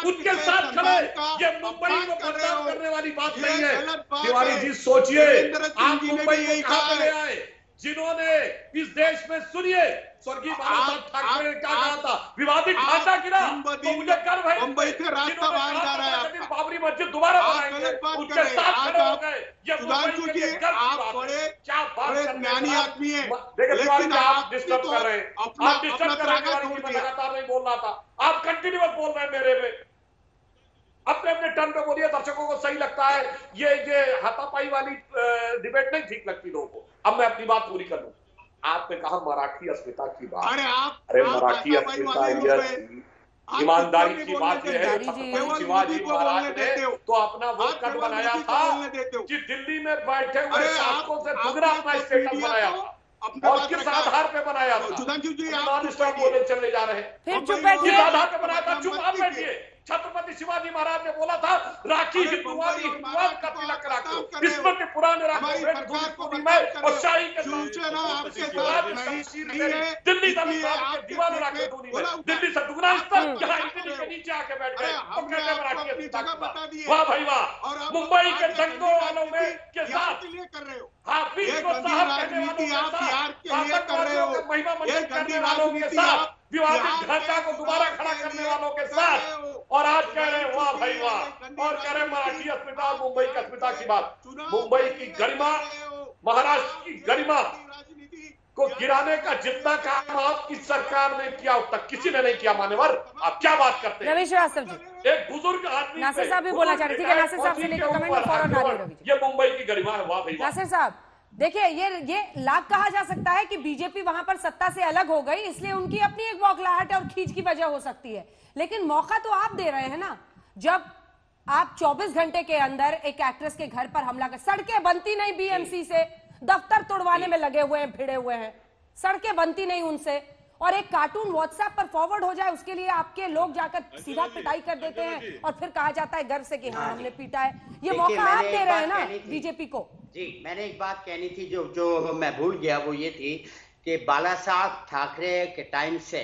उनके साथ खड़े, ये मुंबई को बदनाम करने वाली बात नहीं है। तिवारी जी सोचिए, आप मुंबई को कहां पे ले आए? जिन्होंने इस देश में, सुनिए, स्वर्गीय बाला साहब ठाकरे ने क्या कहा था, विवादित ढांचा गिरा, तो मुझे गर्व है मुंबई से रास्ता बाहर जा रहा है, बाबरी मस्जिद दोबारा बनाएंगे, उनके साथ खड़े हो गए। ये मुंबई के आप बड़े क्या बात ज्ञानी आदमी है, लेकिन आप डिस्टर्ब कर रहे हैं, आप डिस्टर्ब कर रहे हैं। मैं लगातार नहीं बोल रहा था, आप कंटिन्यूअस बोल रहे हैं मेरे में। अपने अपने टर्न पे बोलिए, दर्शकों को सही लगता है, ये हाथापाई वाली डिबेट नहीं ठीक लगती लोगों को। अब मैं अपनी बात पूरी कर लूं। आपने कहा मराठी अस्मिता की बात, अरे मराठी अस्मिता, ईमानदारी की बात यह है, छत्रपति शिवाजी महाराज ने तो अपना वो कद बनाया था कि दिल्ली में बैठे हुए शासकों से दुगना अपना स्टेटस बनाया था, और किस आधार पे बनाया था? बोले चले जा रहे हैं, किस आधार पे बनाया था? चुप आप बैठिए। छत्रपति शिवाजी महाराज ने बोला था राखी हिंदुवादी हिंदुवाद का तिलक रखो, स्मृति पुराने रखो, और शाही के दिल्ली दीवान रखे दूनी में, दिल्ली से दुगना स्तर, यहाँ इटली के नीचे आके बैठ गए, तो कहते मराठी। वाह भाई वाह, मुंबई के दंगों वालों में के साथ हाफिज को साहब कहने वालों के साथ, महिमा मंडल करने वालों के साथ विवादित ढांचा को दोबारा खड़ा करने वालों के साथ, और आज कह रहे हैं वाह भाई वाह, और कह रहे हैं मराठी अस्मिता, मुंबई की अस्मिता की बात। मुंबई की गरिमा, महाराष्ट्र की गरिमा को गिराने का जितना काम आपकी सरकार ने किया उतना किसी ने नहीं किया। मान्यवर, आप क्या बात करते हैं? रवि श्रीवास्तव जी, एक बुजुर्ग आदमी, नासिर साहब भी बोलना चाह रहे, ठीक है, नासिर साहब से लेकर कमेंट में फौरन आ रही है। ये मुंबई की गरिमा है, वाह भाई वाह। नासिर साहब देखिए, ये लाख कहा जा सकता है कि बीजेपी वहां पर सत्ता से अलग हो गई, इसलिए उनकी अपनी एक बौखलाहट और खींच की वजह हो सकती है, लेकिन मौका तो आप दे रहे हैं ना। जब आप 24 घंटे के अंदर एक एक्ट्रेस के घर पर हमला कर, सड़कें बनती नहीं बीएमसी से, दफ्तर तोड़वाने में लगे हुए हैं, भिड़े हुए हैं, सड़कें बनती नहीं उनसे, और एक कार्टून व्हाट्सएप पर फॉरवर्ड हो जाए उसके लिए आपके लोग जाकर सीधा पिटाई कर देते हैं, और फिर कहा जाता है गर्व से कि हाँ हमने पीटा है। ये मौका आप दे रहे हैं ना बीजेपी को। जी, मैंने एक बात कहनी थी जो मैं भूल गया, वो ये थी कि बाला साहब ठाकरे के टाइम से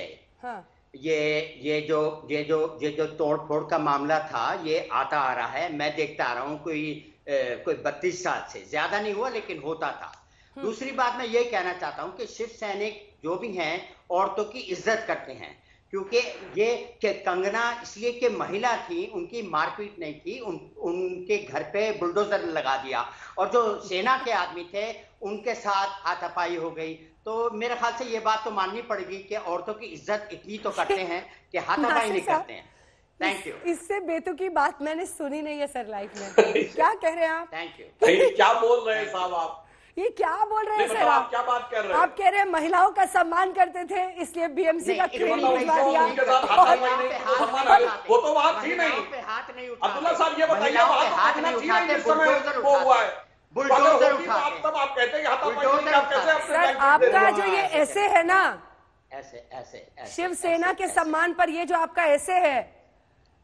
ये जो तोड़ फोड़ का मामला था, ये आता आ रहा है। मैं देखता आ रहा हूँ कोई 32 साल से, ज्यादा नहीं हुआ लेकिन होता था। दूसरी बात मैं ये कहना चाहता हूँ कि शिव सैनिक जो भी हैं औरतों की इज्जत करते हैं, क्योंकि ये कंगना इसलिए कि महिला थी, उनकी मारपीट नहीं की, उनके घर पे बुलडोजर लगा दिया, और जो सेना के आदमी थे उनके साथ हाथापाई हो गई। तो मेरे ख्याल से ये बात तो माननी पड़ेगी कि औरतों की इज्जत इतनी तो करते हैं कि हाथापाई नहीं करते हैं। Thank you. इससे बेतुकी बात मैंने सुनी नहीं है सर लाइफ में। क्या कह रहे हैं आप? Thank you. क्या बोल रहे हैं साहब आप? ये क्या बोल रहे हैं सर? आप क्या बात कर रहे हैं? आप कह रहे हैं महिलाओं का सम्मान करते थे इसलिए बीएमसी का क्रेन भिजवा दिया। वो तो बात थी नहीं। अब्दुल्ला साहब ये बताइए, बात थी नहीं, इस समय वो हुआ है बुलडोजर उठाते। तब आप कहते हैं सर आपका जो ये ऐसे है ना, ऐसे शिवसेना के सम्मान पर ये जो आपका ऐसे है,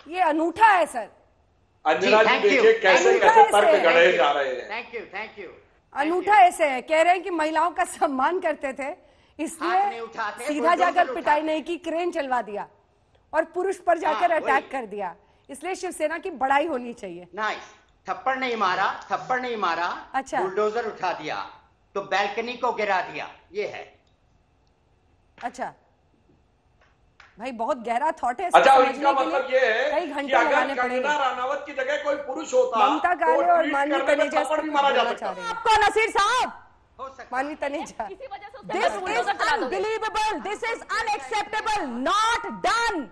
ये अनूठा है सर। अंजना जी देखिए कैसे कैसे तर्क गढ़े जा रहे हैं। Thank you. अनूठा ऐसे है, कह रहे हैं कि महिलाओं का सम्मान करते थे इसलिए सीधा जाकर पिटाई नहीं की, क्रेन चलवा दिया और पुरुष पर जाकर अटैक कर दिया, इसलिए शिवसेना की बड़ाई होनी चाहिए। नाइस। थप्पड़ नहीं मारा, अच्छा, बुलडोजर उठा दिया तो बैल्कनी को गिरा दिया, ये है। अच्छा भाई, बहुत गहरा थॉट है। अच्छा, इसका मतलब ये है कई घंटे लगाने पड़ेंगे। कंगना रनावत की जगह कोई पुरुष होता, ममता काले और मानवी तनेजा भी मारा जा सकता। आपको नसीर साहब, Manvi Taneja, this is unbelievable, this is unacceptable, not done.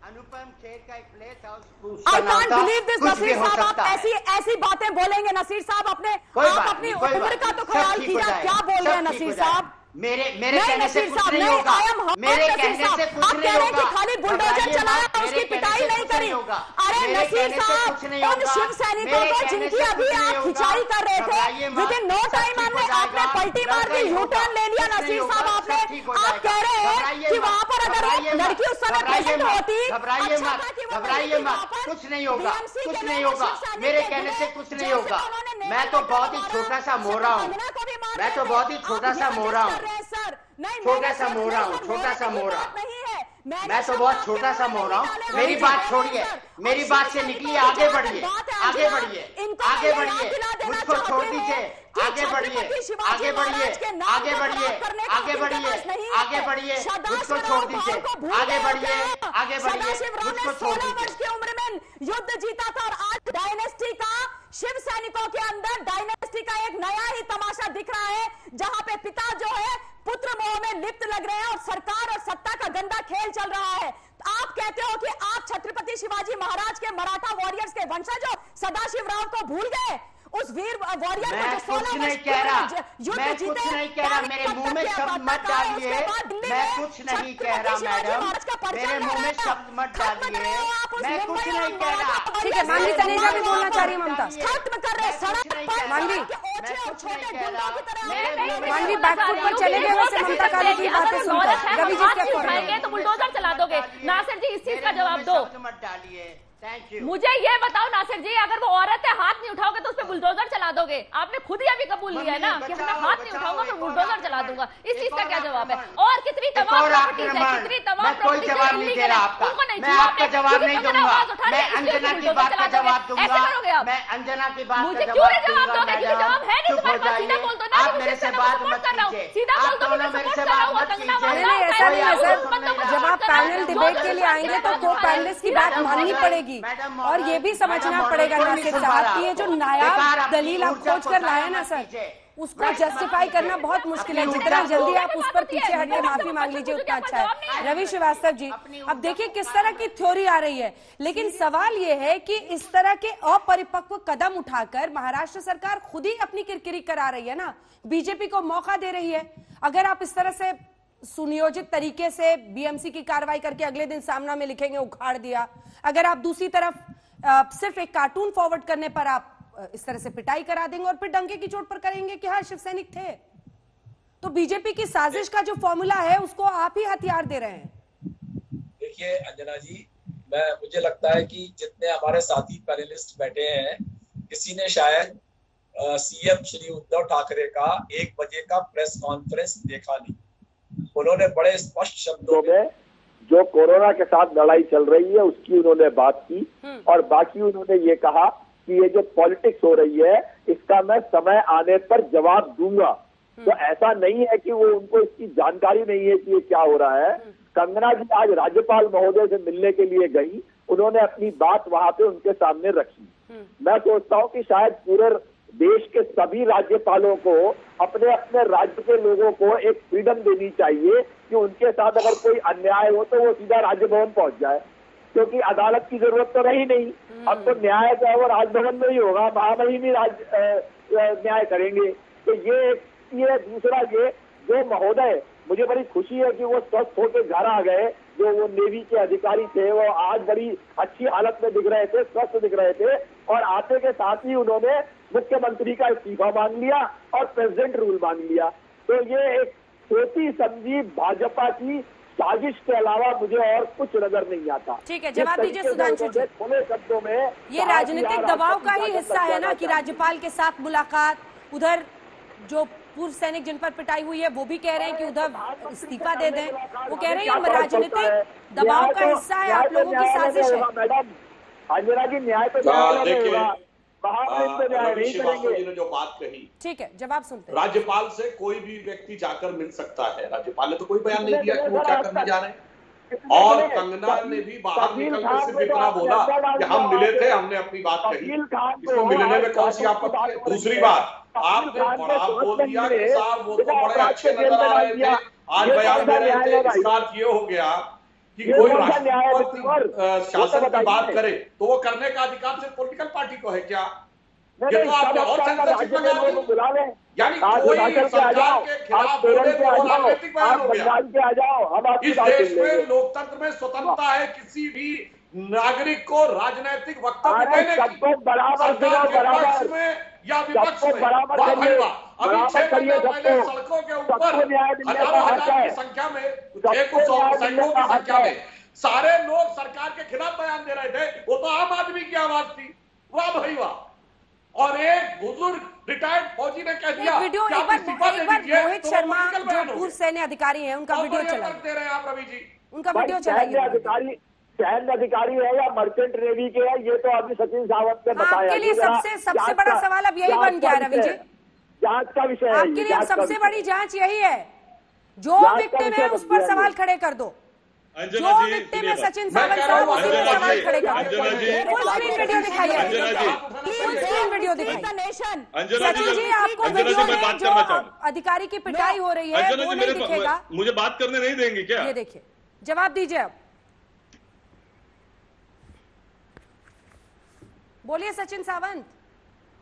Anupam Kher का एक प्ले था, I can't believe this Naseer साहब, आप ऐसी बातें बोलेंगे नसीर साहब? आप अपनी उम्र का तो ख्याल कीजिए, क्या बोल रहे हैं नसीर साहब? मेरे कहने से कुछ नहीं होगा, मेरे कहने से कुछ नहीं होगा। खाली बुलडोजर चलाया, उसकी पिटाई नहीं करी। अरे नसीर साहब, उन शिव सैनिकों को जिनकी अभी आप खिंचाई कर रहे थे, विद इन नो टाइम आपने पलटी मार दी, यू टर्न ले लिया नसीर साहब आपने। आप कह रहे हैं कि वहां पर अगर लड़की उस समय प्रेजेंट होती, घबराइए मत, कुछ नहीं होगा, कुछ नहीं होगा, मेरे कहने से कुछ नहीं होगा। मैं तो बहुत ही छोटा सा मोहरा हूँ, मैं तो बहुत ही छोटा सा मोहरा हूँ, छोटा सा मोहरा हूँ, छोटा सा मोहरा। मैं तो बहुत छोटा सा मोहरा हूँ। मेरी बात छोड़िए, मेरी बात से निकलिए, आगे बढ़िए, आगे बढ़िए, आगे बढ़िए, मुझको छोड़ दीजिए, आगे बढ़िए, आगे बढ़िए, आगे बढ़िए, आगे बढ़िए, आगे बढ़िए, मुझको छोड़ दीजिए, आगे बढ़िए, आगे बढ़िए, मुझको छोड़ दीजिए। उम्र में युद्ध जीता था और आज डायनेस्टी का, शिव सैनिकों के अंदर डायनेस्टी का एक नया ही तमाशा दिख रहा है, जहां पे पिता जो है पुत्र मोह में लिप्त लग रहे हैं और सरकार और सत्ता का गंदा खेल चल रहा है। आप कहते हो कि आप छत्रपति शिवाजी महाराज के मराठा वॉरियर्स के वंशज हो, सदाशिव राव को भूल गए? उस वीर वॉरियर को जो 16 वर्ष नहीं कह रहा, मैं कुछ नहीं कह रहा, मेरे मुंह में शब्द मत डालिए, मैं कुछ नहीं कह रहा मैडम, मेरे मुंह में शब्द मत डालिए, मैं कुछ नहीं कह रहा। ठीक है, मानवी तनेजा भी बोलना चाह रही है। ममता खत्म कर रहे सड़क पर मानवी, मानवी बैकफुट पर चले गए, वैसे ममता काले की बातें सुनकर रवि जी क्या कह रहे हैं? तो बुलडोजर चला दोगे? नासिर जी इस चीज का जवाब दो। मत डालिए। मुझे ये बताओ नासिर जी, अगर वो औरत है हाथ नहीं उठाओगे तो उस पर बुलडोजर चला दोगे? आपने खुद ही अभी कबूल लिया है ना कि मैं हाथ नहीं उठाऊंगा तो बुलडोजर चला दूंगा। इस चीज का क्या जवाब है? और कितनी तमाम प्रॉपर्टीज है, कितनी तमाम कोई जवाब नहीं दे रहा आपका, मैं आपका जवाब नहीं दूंगा, मैं अंजना की बात का जवाब दूंगा, मैं अंजना की बात का जवाब दूंगा। जवाब है नहीं तुम्हारे पास, सीधा बोल दो ना, आप मेरे से बात मत कीजिए, सीधा बोल दो, मेरे से बात मत कीजिए, आएंगे तो को पैनलिस्ट की बात माननी पड़ेगी और ये भी समझना पड़ेगा नासिर साहब कि ये जो नायाब दलील आप खोज कर लाए ना सर, उसको जस्टिफाई करना बहुत मुश्किल है। जितना जल्दी आप उस पर पीछे हटके माफी मांग लीजिए उतना अच्छा है। रवि श्रीवास्तव जी, अब देखिए किस तरह की थ्योरी आ रही है, लेकिन सवाल ये है कि इस तरह के अपरिपक्व कदम उठाकर महाराष्ट्र सरकार खुद ही अपनी किरकिरी करा रही है ना, बीजेपी को मौका दे रही है। अगर आप इस तरह से सुनियोजित तरीके से बीएमसी की कार्रवाई करके अगले दिन सामना में लिखेंगे उखाड़ दिया, अगर आप दूसरी तरफ सिर्फ एक कार्टून फॉरवर्ड करने पर आप इस तरह से पिटाई करा देंगे और फिर डंके की चोट पर करेंगे कि हाँ शिव सैनिक थे, तो बीजेपी की साजिश का जो फॉर्मूला है उसको आप ही हथियार दे रहे हैं। देखिए अंजना जी, मुझे लगता है कि जितने हमारे साथी पैनलिस्ट बैठे हैं, किसी ने शायद सीएम श्री उद्धव ठाकरे का 1 बजे का प्रेस कॉन्फ्रेंस देखा नहीं। उन्होंने बड़े स्पष्ट शब्दों में जो कोरोना के साथ लड़ाई चल रही है उसकी उन्होंने बात की और बाकी उन्होंने ये कहा कि ये जो पॉलिटिक्स हो रही है इसका मैं समय आने पर जवाब दूंगा। तो ऐसा नहीं है कि वो उनको इसकी जानकारी नहीं है कि ये क्या हो रहा है। कंगना जी आज राज्यपाल महोदय से मिलने के लिए गई, उन्होंने अपनी बात वहां पे उनके सामने रखी। मैं सोचता हूँ कि शायद पूरे देश के सभी राज्यपालों को अपने अपने राज्य के लोगों को एक फ्रीडम देनी चाहिए कि उनके साथ अगर कोई अन्याय हो तो वो सीधा राजभवन पहुंच जाए, क्योंकि अदालत की जरूरत तो रही नहीं। अब तो न्याय जो है वो राजभवन में ही होगा, महामहिम ही न्याय करेंगे। तो ये दूसरा ये जो महोदय, मुझे बड़ी खुशी है कि वो स्वस्थ होकर घर आ गए। जो वो नेवी के अधिकारी थे वो आज बड़ी अच्छी हालत में दिख रहे थे, स्वस्थ दिख रहे थे और आते के साथ ही उन्होंने मुख्यमंत्री का इस्तीफा मांग लिया और प्रेसिडेंट रूल मांग लिया। तो ये एक सोची समझी भाजपा की साजिश के अलावा मुझे और कुछ नजर नहीं आता। ठीक है, जवाब दीजिए सुधांशु जी। खुले शब्दों में ये राजनीतिक दबाव का ही हिस्सा है ना कि राज्यपाल के साथ मुलाकात, उधर जो पूर्व सैनिक जिन पर पिटाई हुई है वो भी कह रहे हैं कि उधर इस्तीफा दे दें। वो कह रहे हैं राजनीतिक दबाव का हिस्सा है, आप लोगों की साजिश है। मैडम अंजना जी, न्याय तो ने जो बात कही, ठीक है, जवाब सुनते हैं। राज्यपाल से कोई भी व्यक्ति जाकर मिल सकता है। राज्यपाल ने तो कोई बयान नहीं दिया कि वो क्या करने जा रहे हैं। और कंगना ने भी बाहर निकल कर सिर्फ इतना बोला कि हम मिले थे, हमने अपनी बात कही, इसको मिलने में कौन सी आपत्ति है। दूसरी बात, आपने बड़ा बोल दिया कि साहब वो तो बड़े अच्छे नजर आ रहे थे, आज बयान दे रहे थे। इस बात ये हो गया कि कोई राष्ट्रपति शासन की बात करे तो वो करने का अधिकार सिर्फ पॉलिटिकल पार्टी को है क्या? ये तो आपने और सेंसरशिप लगा दी। यानी कोई सरकार के खिलाफ बोले तो वो राजनीतिक बयान हो गया। इस देश में लोकतंत्र में स्वतंत्रता है किसी भी नागरिक को राजनीतिक वक्तव्य देने की, सरकार के पक्ष में या विपक्ष में। अभी 6 महीने पहले सड़कों के ऊपर हजारों हजार की संख्या में, सैकड़ों की संख्या में सारे लोग सरकार के खिलाफ बयान दे रहे थे। वो तो आम आदमी की आवाज थी। वाह भाई वाह। और एक बुजुर्ग रिटायर्ड फौजी ने कह दिया वीडियो एक बार रोहित शर्मा जो पूर्व सैन्य अधिकारी हैं उनका वीडियो चला दे रहे हैं आप रवि जी, उनका वीडियो चलाइए। सैन्य अधिकारी है या मर्चेंट नेवी के है, ये तो अभी सचिन सावंत ने बताया। आपके लिए सबसे बड़ा सवाल अब यही बन गया रवि जी, जांच का विषय है। आपके लिए सबसे बड़ी जांच यही है, जो विक्टिम है उस पर सवाल खड़े कर दो। जो विक्टिम है सचिन सावंत साहब उसी पर सवाल खड़े कर दो। फुल स्क्रीन वीडियो दिखाइए, फुल स्क्रीन वीडियो दिखाइए। सचिन जी, आपको वीडियो में जो अधिकारी की पिटाई हो रही है वो नहीं दिखेगा। मुझे बात करने नहीं देंगे क्या? ये देखिए, जवाब दीजिए अब, बोलिए सचिन सावंत।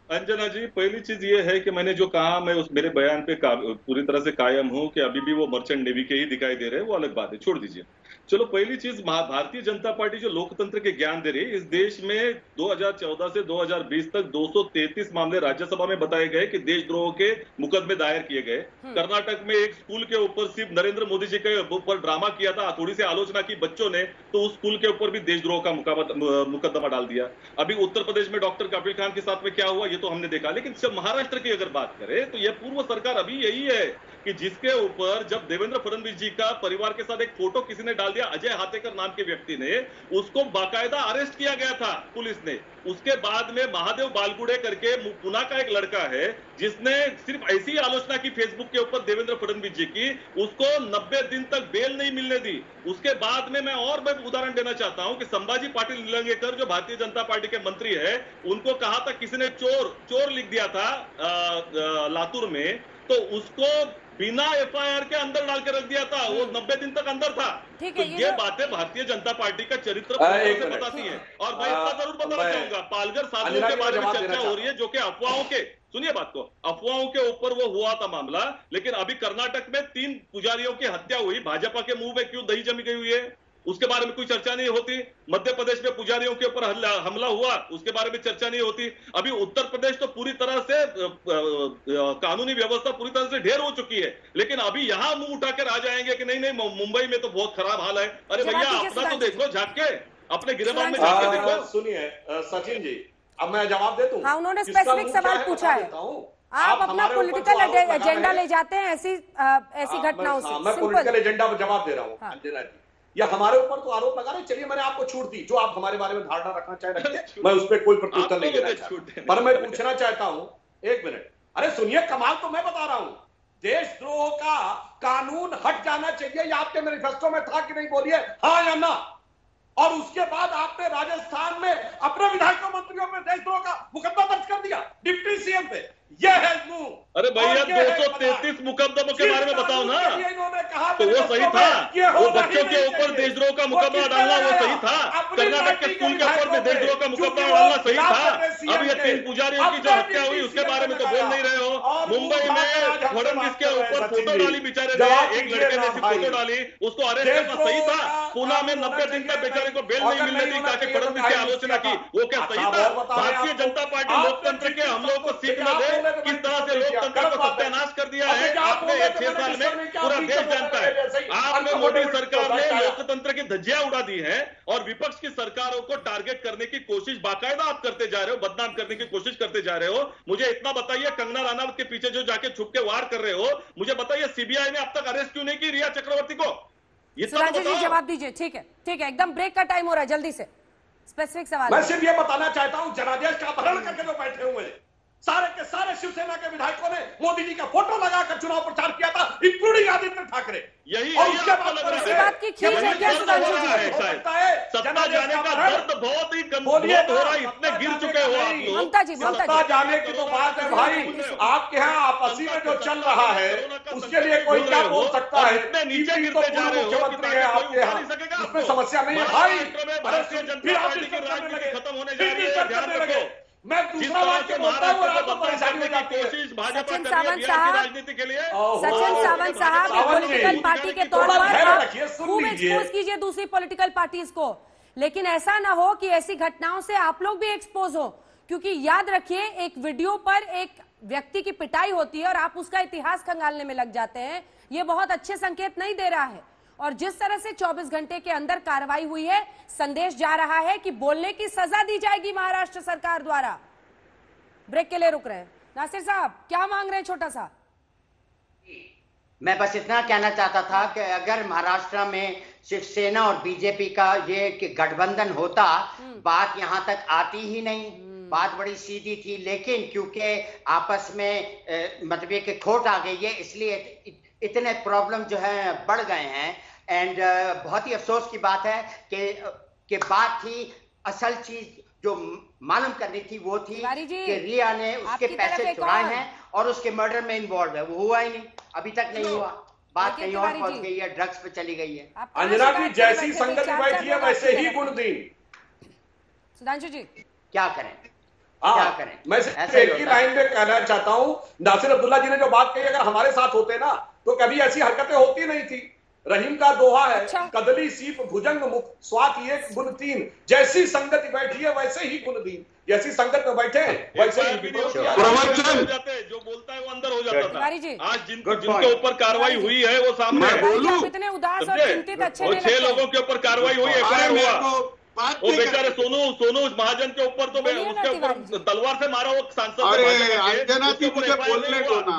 अंजना जी, पहली चीज ये है कि मैंने जो कहा मैं उस मेरे बयान पे पूरी तरह से कायम हूं कि अभी भी वो मर्चेंट नेवी के ही दिखाई दे रहे हैं, वो अलग बात है, छोड़ दीजिए। चलो, पहली चीज, भारतीय जनता पार्टी जो लोकतंत्र के ज्ञान दे रही है, इस देश में 2014 से 2020 तक 233 मामले राज्यसभा में बताए गए कि देशद्रोह के मुकदमे दायर किए गए। कर्नाटक में एक स्कूल के ऊपर सिर्फ नरेंद्र मोदी जी के ऊपर ड्रामा किया था, थोड़ी सी आलोचना की बच्चों ने, तो उस स्कूल के ऊपर भी देशद्रोह का मुकदमा डाल दिया। अभी उत्तर प्रदेश में डॉक्टर कपिल खान के साथ में क्या हुआ ये तो हमने देखा। लेकिन जब महाराष्ट्र की अगर बात करें तो यह पूर्व सरकार अभी यही है कि जिसके ऊपर जब देवेंद्र फडणवीस जी का परिवार के साथ एक फोटो किसी ने डाल दिया, अजय हाथेकर नाम के व्यक्ति ने, उसको बाकायदा अरेस्ट किया गया था पुलिस ने। उसके बाद में महादेव बालगुड़े करके पुणे का एक लड़का है जिसने सिर्फ ऐसी आलोचना की फेसबुक के ऊपर देवेंद्र फडणवीस जी की, उसको 90 दिन तक बेल नहीं मिलने दी। उसके बाद में मैं उदाहरण देना चाहता हूं कि संभाजी पाटिल निलंगेकर जो भारतीय जनता पार्टी के मंत्री है, उनको कहा था किसी ने चोर लिख दिया था लातूर में, तो उसको बिना एफआईआर के अंदर डाल के रख दिया था, वो 90 दिन तक अंदर था। तो ये बातें भारतीय जनता पार्टी का चरित्र से बताती है। और मैं इतना जरूर बताना चाहूंगा, पालघर साधुओं के बारे में चर्चा हो रही है, जो कि अफवाहों के, सुनिए बात को, अफवाहों के ऊपर वो हुआ था मामला, लेकिन अभी कर्नाटक में 3 पुजारियों की हत्या हुई, भाजपा के मुंह में क्यों दही जमी गई हुई है, उसके बारे में कोई चर्चा नहीं होती। मध्य प्रदेश में पुजारियों के ऊपर हमला हुआ, उसके बारे में चर्चा नहीं होती। अभी उत्तर प्रदेश तो पूरी तरह से कानूनी व्यवस्था पूरी तरह से ढेर हो चुकी है, लेकिन अभी यहां मुंह उठाकर आ जाएंगे कि नहीं मुंबई में तो बहुत खराब हाल है। अरे भैया अपना तो देखो, झांक के अपने गिरबान में झांक के देखो। सुनिए सचिन जी, अब मैं जवाब दे दूं। हाँ, उन्होंने स्पेसिफिक सवाल पूछा है। आप अपना पॉलिटिकल एजेंडा ले जाते हैं ऐसी घटनाओं से। मैं पॉलिटिकल एजेंडा पर जवाब दे रहा हूँ अंजना जी। या हमारे ऊपर तो आरोप लगा रहे, चलिए मैंने आपको छूट दी, जो आप हमारे बारे में धारणा रखना चाहे रखिए, मैं उस पर कोई प्रत्युत्तर नहीं देना चाहता। पर मैं पूछना चाहता हूं, एक मिनट, अरे सुनिए, कमाल तो मैं बता रहा हूं, देशद्रोह का कानून हट जाना चाहिए, या आपके मैनिफेस्टो में था कि नहीं, बोलिए हाँ या ना। और उसके बाद आपने राजस्थान में अपने विधायकों मंत्रियों में देशद्रोह का मुकदमा दर्ज कर दिया डिप्टी सीएम पे। यह है मुंह। अरे भैया 233 मुकदमों के बारे में बताओ ना, तो वो सही था। वो बच्चों के ऊपर देशद्रोह का मुकदमा डालना वो सही था, कर्नाटक के स्कूल के ऊपर में देशद्रोह का मुकदमा डालना सही था। अब ये 3 पुजारियों की जो हत्या हुई उसके बारे में तो बोल नहीं रहे हो। मुंबई में फडणवीस के ऊपर फोटो डाली बेचारे ने, एक लड़के ने सिर्फ फोटो डाली, उसको अरेस्ट करना सही था। पुणे में 90 दिन तक बेचारे को बेल नहीं मिलने दी ताकि फडणवीस की आलोचना की, वो क्या सही था? भारतीय जनता पार्टी लोकतंत्र के हम लोगों को सीखना दे, किस तरह से लोकतंत्र को सत्यानाश कर दिया है आपने 6 साल में, पूरा देश जानता है। आपने मोदी सरकार ने लोकतंत्र की धज्जियां उड़ा दी है और विपक्ष की सरकारों को टारगेट करने की कोशिश बाकायदा आप करते जा रहे हो, बदनाम करने की कोशिश करते जा रहे हो। मुझे इतना बताइए, कंगना रनावत के पीछे जो जाके छुप के वार कर रहे हो, मुझे बताइए सीबीआई ने अब तक अरेस्ट क्यों नहीं की रिया चक्रवर्ती को? सुधांशु जी जवाब दीजिए। ठीक है, एकदम ब्रेक का टाइम हो रहा है, जल्दी से स्पेसिफिक सवाल। मैं सिर्फ ये बताना चाहता हूं, जनादेश का अपहरण करके जो बैठे हुए सारे के सारे शिवसेना के विधायकों ने मोदी जी का फोटो लगाकर चुनाव प्रचार किया था, इंक्लूडिंग आदित्य ठाकरे। यही और उसके बाद इसी बात की खींच है क्या सुधांशु जी? सत्ता जाने का दर्द बहुत ही गंभीर हो रहा है, इतने गिर चुके हो आप लोग। ममता जी सत्ता जाने की तो बात है भाई, आपके यहाँ आपसी में जो चल रहा है उसके लिए कोई क्या बोल सकता है? इतने नीचे गिरते जा रहे हो, मुख्यमंत्री है आपके यहाँ, इसमें समस्या नहीं है भाई। भारतीय जनता पार्टी की राजनीति खत्म होने जा रही है, ध्यान रखो। मैं दूसरा वाक्य बोलता हूं और आपको परेशानी हो जाती है। सचिन सावंत साहब, राजनीति के लिए सचिन सावंत साहब एक पॉलिटिकल पार्टी के तौर पर खूब एक्सपोज कीजिए दूसरी पॉलिटिकल पार्टीज को, लेकिन ऐसा ना हो कि ऐसी घटनाओं से आप लोग भी एक्सपोज हो, क्योंकि याद रखिए एक वीडियो पर एक व्यक्ति की पिटाई होती है और आप उसका इतिहास खंगालने में लग जाते हैं, ये बहुत अच्छे संकेत नहीं दे रहा है। और जिस तरह से 24 घंटे के अंदर कार्रवाई हुई है, संदेश जा रहा है कि बोलने की सजा दी जाएगी महाराष्ट्र सरकार द्वारा। ब्रेक के लिए रुक रहे हैं। नासिर साहब क्या मांग रहे हैं? छोटा सा मैं बस इतना कहना चाहता था कि अगर महाराष्ट्र में शिवसेना और बीजेपी का ये गठबंधन होता, बात यहां तक आती ही नहीं, बात बड़ी सीधी थी। लेकिन क्योंकि आपस में मतलब कि खोट आ गई है, इसलिए इतने प्रॉब्लम जो है बढ़ गए हैं। एंड बहुत ही अफसोस की बात है कि बात थी, असल चीज जो मालूम करनी थी वो थी कि रिया ने उसके पैसे चुराए हैं और उसके मर्डर में इन्वॉल्व है, वो हुआ ही नहीं, अभी तक नहीं हुआ। बात कहीं और पहुंच गई है, ड्रग्स पे चली गई है। अंजना जी जैसी संगत बैठी है वैसे ही गुण दी। सुधांशु जी क्या करें? मैं सिर्फ एक ही लाइन में कहना चाहता हूं, नासिर अब्दुल्ला जी ने जो बात कही, अगर हमारे साथ होते ना तो कभी ऐसी हरकतें होती नहीं थी। रहीम का दोहा है, कदली सीप भुजंग मुख स्वात एक गुण 3, जैसी संगत बैठी है वैसे ही गुण दीन। जैसी संगत में बैठे वैसे ही प्रवचन जो बोलता है वो अंदर हो जाता था। आज जिनके ऊपर कार्रवाई हुई है वो सामने इतने उदास और चिंतित अच्छे नहीं लगते। 6 लोगों के ऊपर कार्रवाई हुई, एफआईआर हुआ। वो बेचारे सोनू महाजन के ऊपर तो उसके ऊपर तलवार से मारा वो सांसद। अरे अंजना जी मुझे बोलने दो ना।